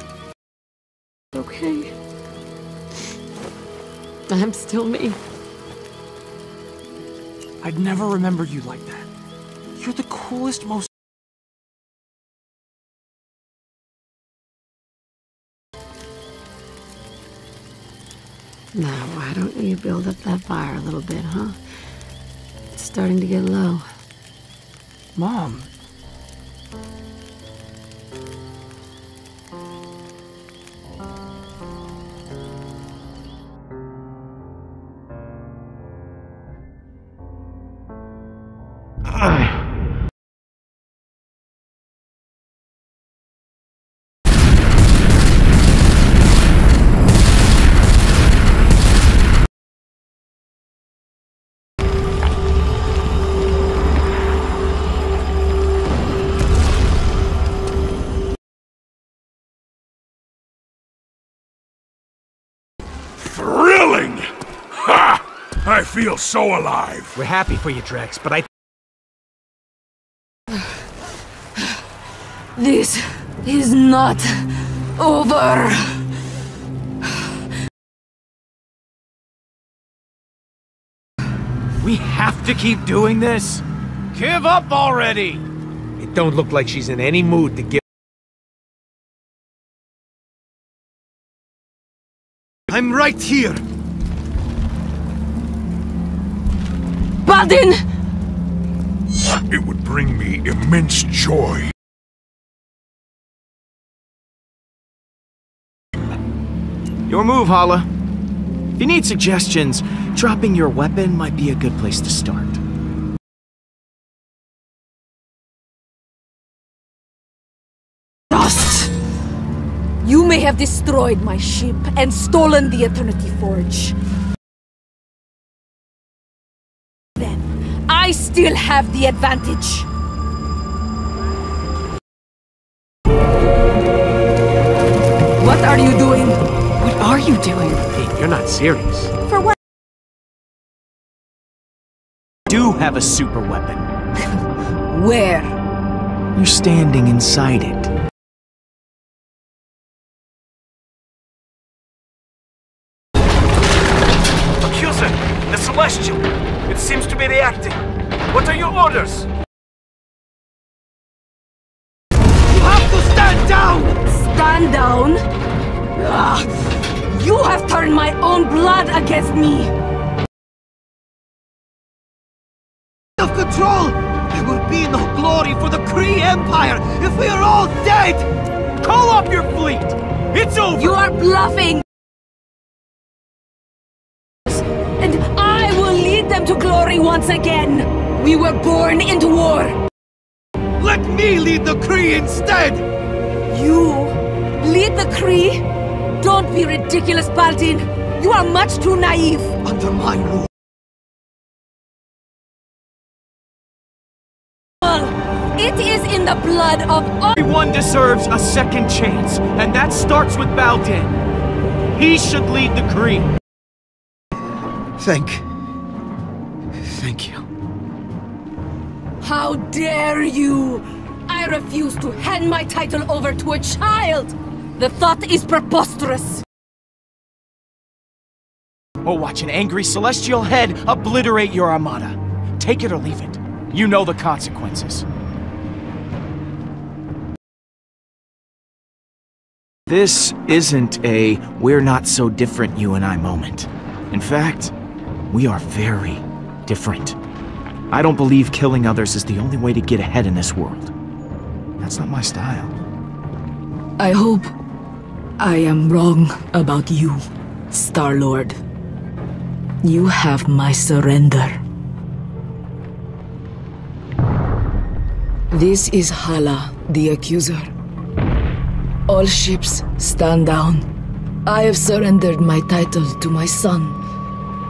Okay. I'm still me. I'd never remember you like that. You're the coolest, most... Now, why don't you build up that fire a little bit, huh? It's starting to get low. Mom. Thrilling! Ha! I feel so alive. We're happy for you, Drex, but I... This is not over. We have to keep doing this? Give up already! It don't look like she's in any mood to give... I'm right here! Baldin! It would bring me immense joy. Your move, Hala. If you need suggestions, dropping your weapon might be a good place to start. Dust! You may have destroyed my ship and stolen the Eternity Forge. Then, I still have the advantage. What are you doing? What are you doing? Hey, you're not serious. For what? Do have a super weapon. Where? You're standing inside it. Accuser! The Celestial! It seems to be reacting. What are your orders? You have to stand down! Stand down? Ugh. You have turned my own blood against me! Of control! There will be no glory for the Kree Empire if we are all dead! Call off your fleet! It's over! You are bluffing! And I will lead them to glory once again! We were born into war! Let me lead the Kree instead! You? Lead the Kree? Don't be ridiculous, Baldin! You are much too naive! Under my rule. It is in the blood of all— Everyone deserves a second chance, and that starts with Baldin. He should lead the Kree. Thank you. How dare you! I refuse to hand my title over to a child! The thought is preposterous! Or watch an angry celestial head obliterate your armada. Take it or leave it. You know the consequences. This isn't a we're not so different you and I moment. In fact, we are very different. I don't believe killing others is the only way to get ahead in this world. That's not my style. I hope I am wrong about you, Star-Lord. You have my surrender. This is Hala, the Accuser. All ships, stand down. I have surrendered my title to my son,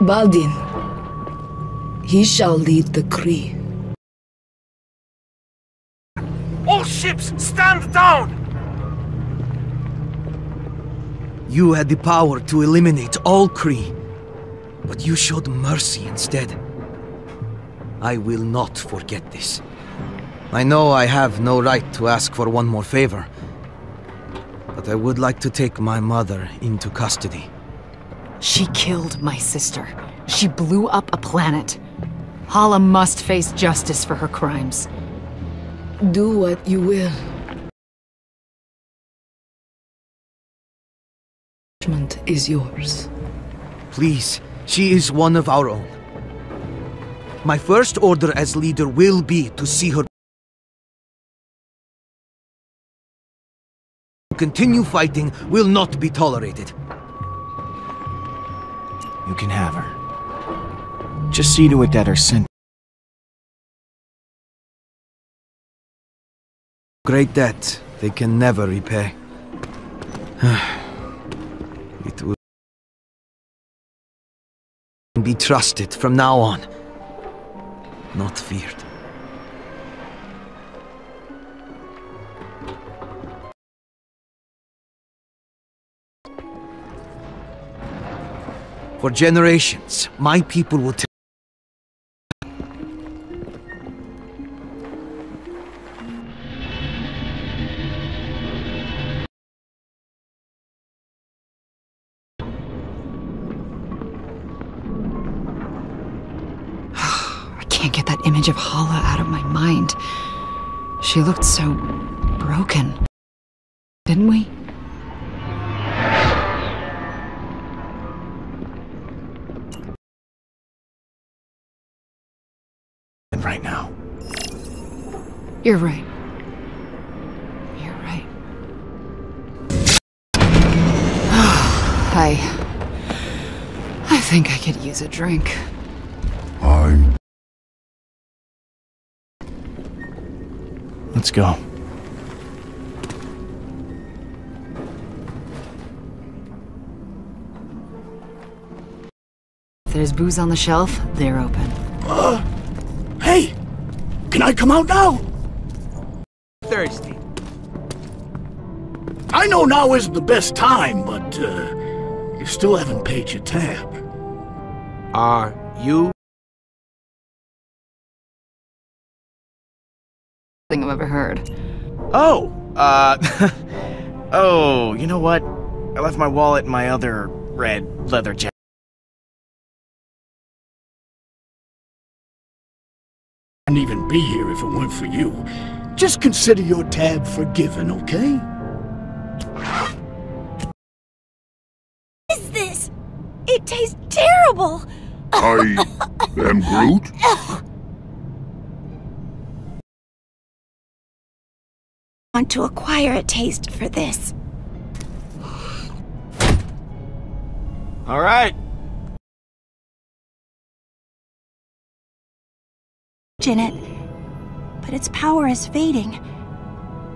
Baldin. He shall lead the Kree. All ships, stand down! You had the power to eliminate all Kree, but you showed mercy instead. I will not forget this. I know I have no right to ask for one more favor, but I would like to take my mother into custody. She killed my sister. She blew up a planet. Hala must face justice for her crimes. Do what you will. Judgment is yours. Please, she is one of our own. My first order as leader will be to see her. Continue fighting will not be tolerated. You can have her. Just see to it that her sent. Great debt they can never repay. It will be trusted from now on, not feared. For generations, my people will tell. I can't get that image of Hala out of my mind. She looked so broken. Didn't we? Right now. You're right. You're right. I think I could use a drink. Let's go. If there's booze on the shelf, they're open. Hey! Can I come out now? Thirsty. I know now isn't the best time, but, you still haven't paid your tab. Are you thing I've ever heard. Oh, oh, you know what? I left my wallet in my other red leather jacket. I wouldn't even be here if it weren't for you. Just consider your tab forgiven, okay? What is this? It tastes terrible! I am Groot? I want to acquire a taste for this. All right. In it, but its power is fading.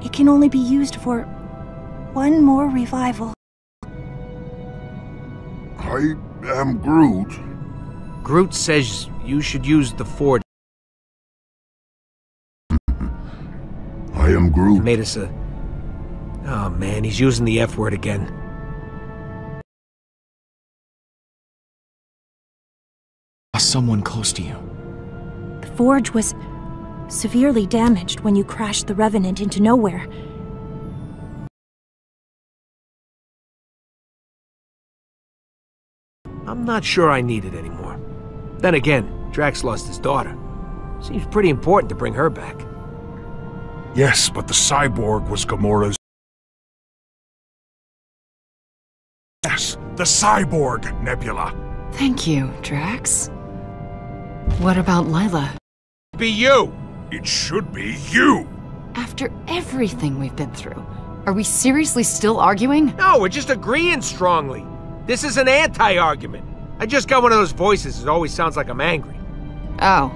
It can only be used for one more revival. I am Groot. Groot says you should use the Forge. I am Groot. He made us a... Oh man, he's using the F word again. Someone close to you. The Forge was severely damaged when you crashed the Revenant into nowhere. I'm not sure I need it anymore. Then again, Drax lost his daughter. Seems pretty important to bring her back. Yes, but the cyborg was Gamora's... Yes, the cyborg, Nebula. Thank you, Drax. What about Lila? Be you! It should be you! After everything we've been through, are we seriously still arguing? No, we're just agreeing strongly. This is an anti-argument. I just got one of those voices that always sounds like I'm angry. Oh,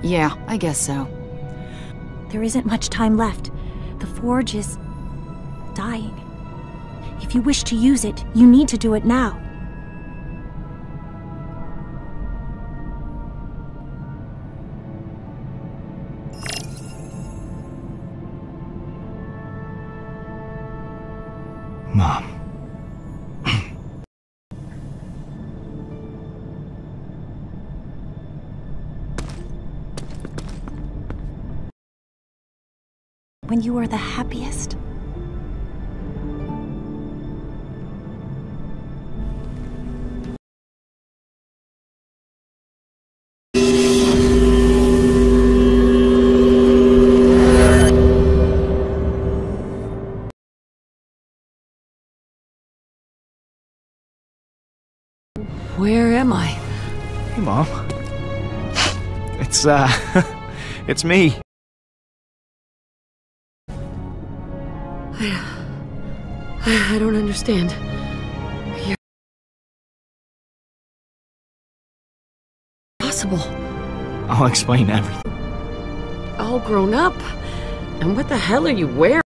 yeah, I guess so. There isn't much time left. The Forge is dying. If you wish to use it, you need to do it now. Mom. When you were the happiest. Where am I? Hey, Mom. It's, it's me. I don't understand. You're... Possible. I'll explain everything. All grown up? And what the hell are you wearing?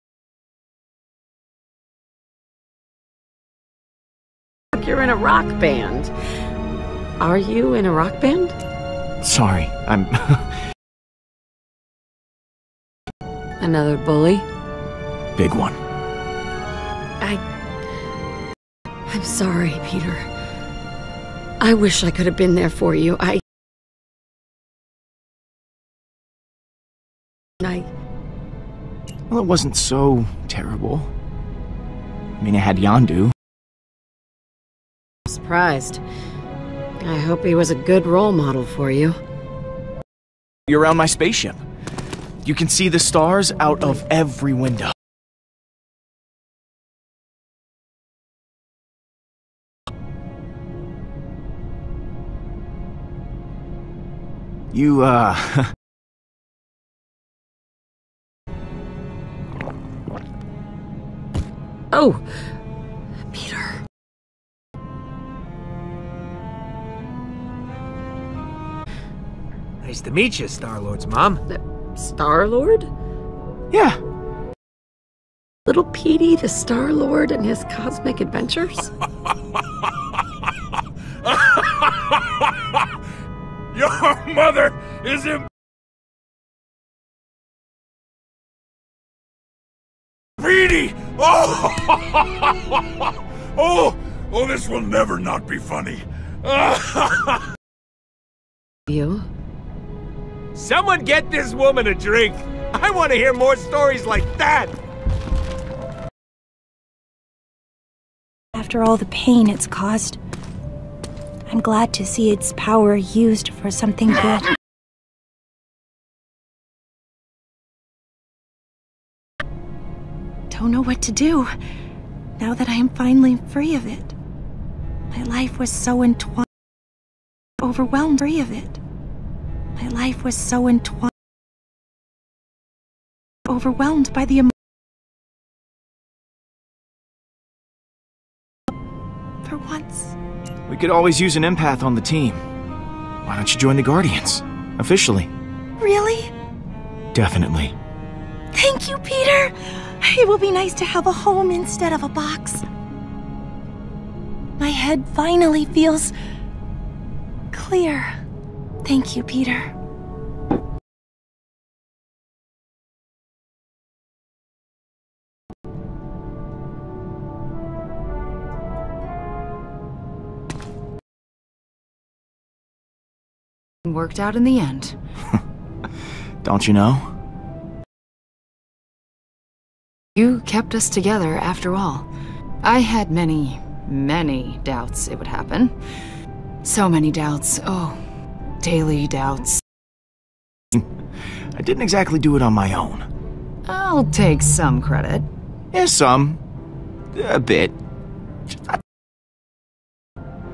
You're in a rock band. Are you in a rock band? Sorry, I'm... Another bully? Big one. I'm sorry, Peter. I wish I could have been there for you. Well, it wasn't so terrible. I mean, I had Yondu. Surprised. I hope he was a good role model for you. You're around my spaceship. You can see the stars out of every window. You, Oh! Peter. Nice to meet you, Star-Lord's mom. Star-Lord? Yeah. Little Petey, the Star-Lord and his cosmic adventures? Your mother is in... Petey! Oh! Oh, this will never not be funny. You? Someone get this woman a drink. I want to hear more stories like that! After all the pain it's caused, I'm glad to see its power used for something good. Don't know what to do, now that I am finally free of it. My life was so entwined, overwhelmed free of it. My life was so entwined, overwhelmed by the for once. We could always use an empath on the team. Why don't you join the Guardians? Officially. Really? Definitely. Thank you, Peter! It will be nice to have a home instead of a box. My head finally feels clear. Thank you, Peter. Worked out in the end. Don't you know? You kept us together after all. I had many doubts it would happen. So many doubts. Oh, daily doubts. I didn't exactly do it on my own. I'll take some credit. Yeah, some. A bit.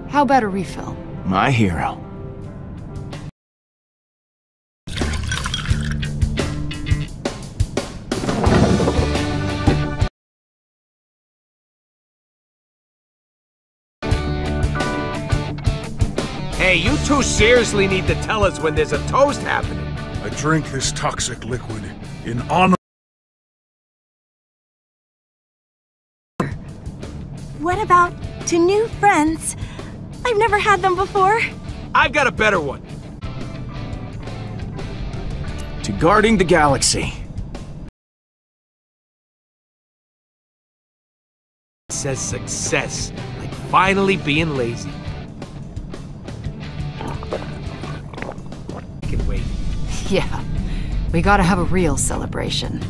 How about a refill? My hero. Hey, you two seriously need to tell us when there's a toast happening. I drink this toxic liquid in honor. What about to new friends? I've never had them before. I've got a better one. To guarding the galaxy. It says success, like finally being lazy. Can wait. Yeah, we gotta have a real celebration.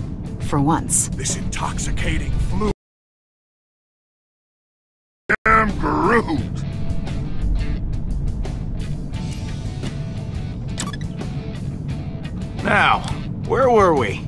For once. This intoxicating fluid. Damn Groot! Now, where were we?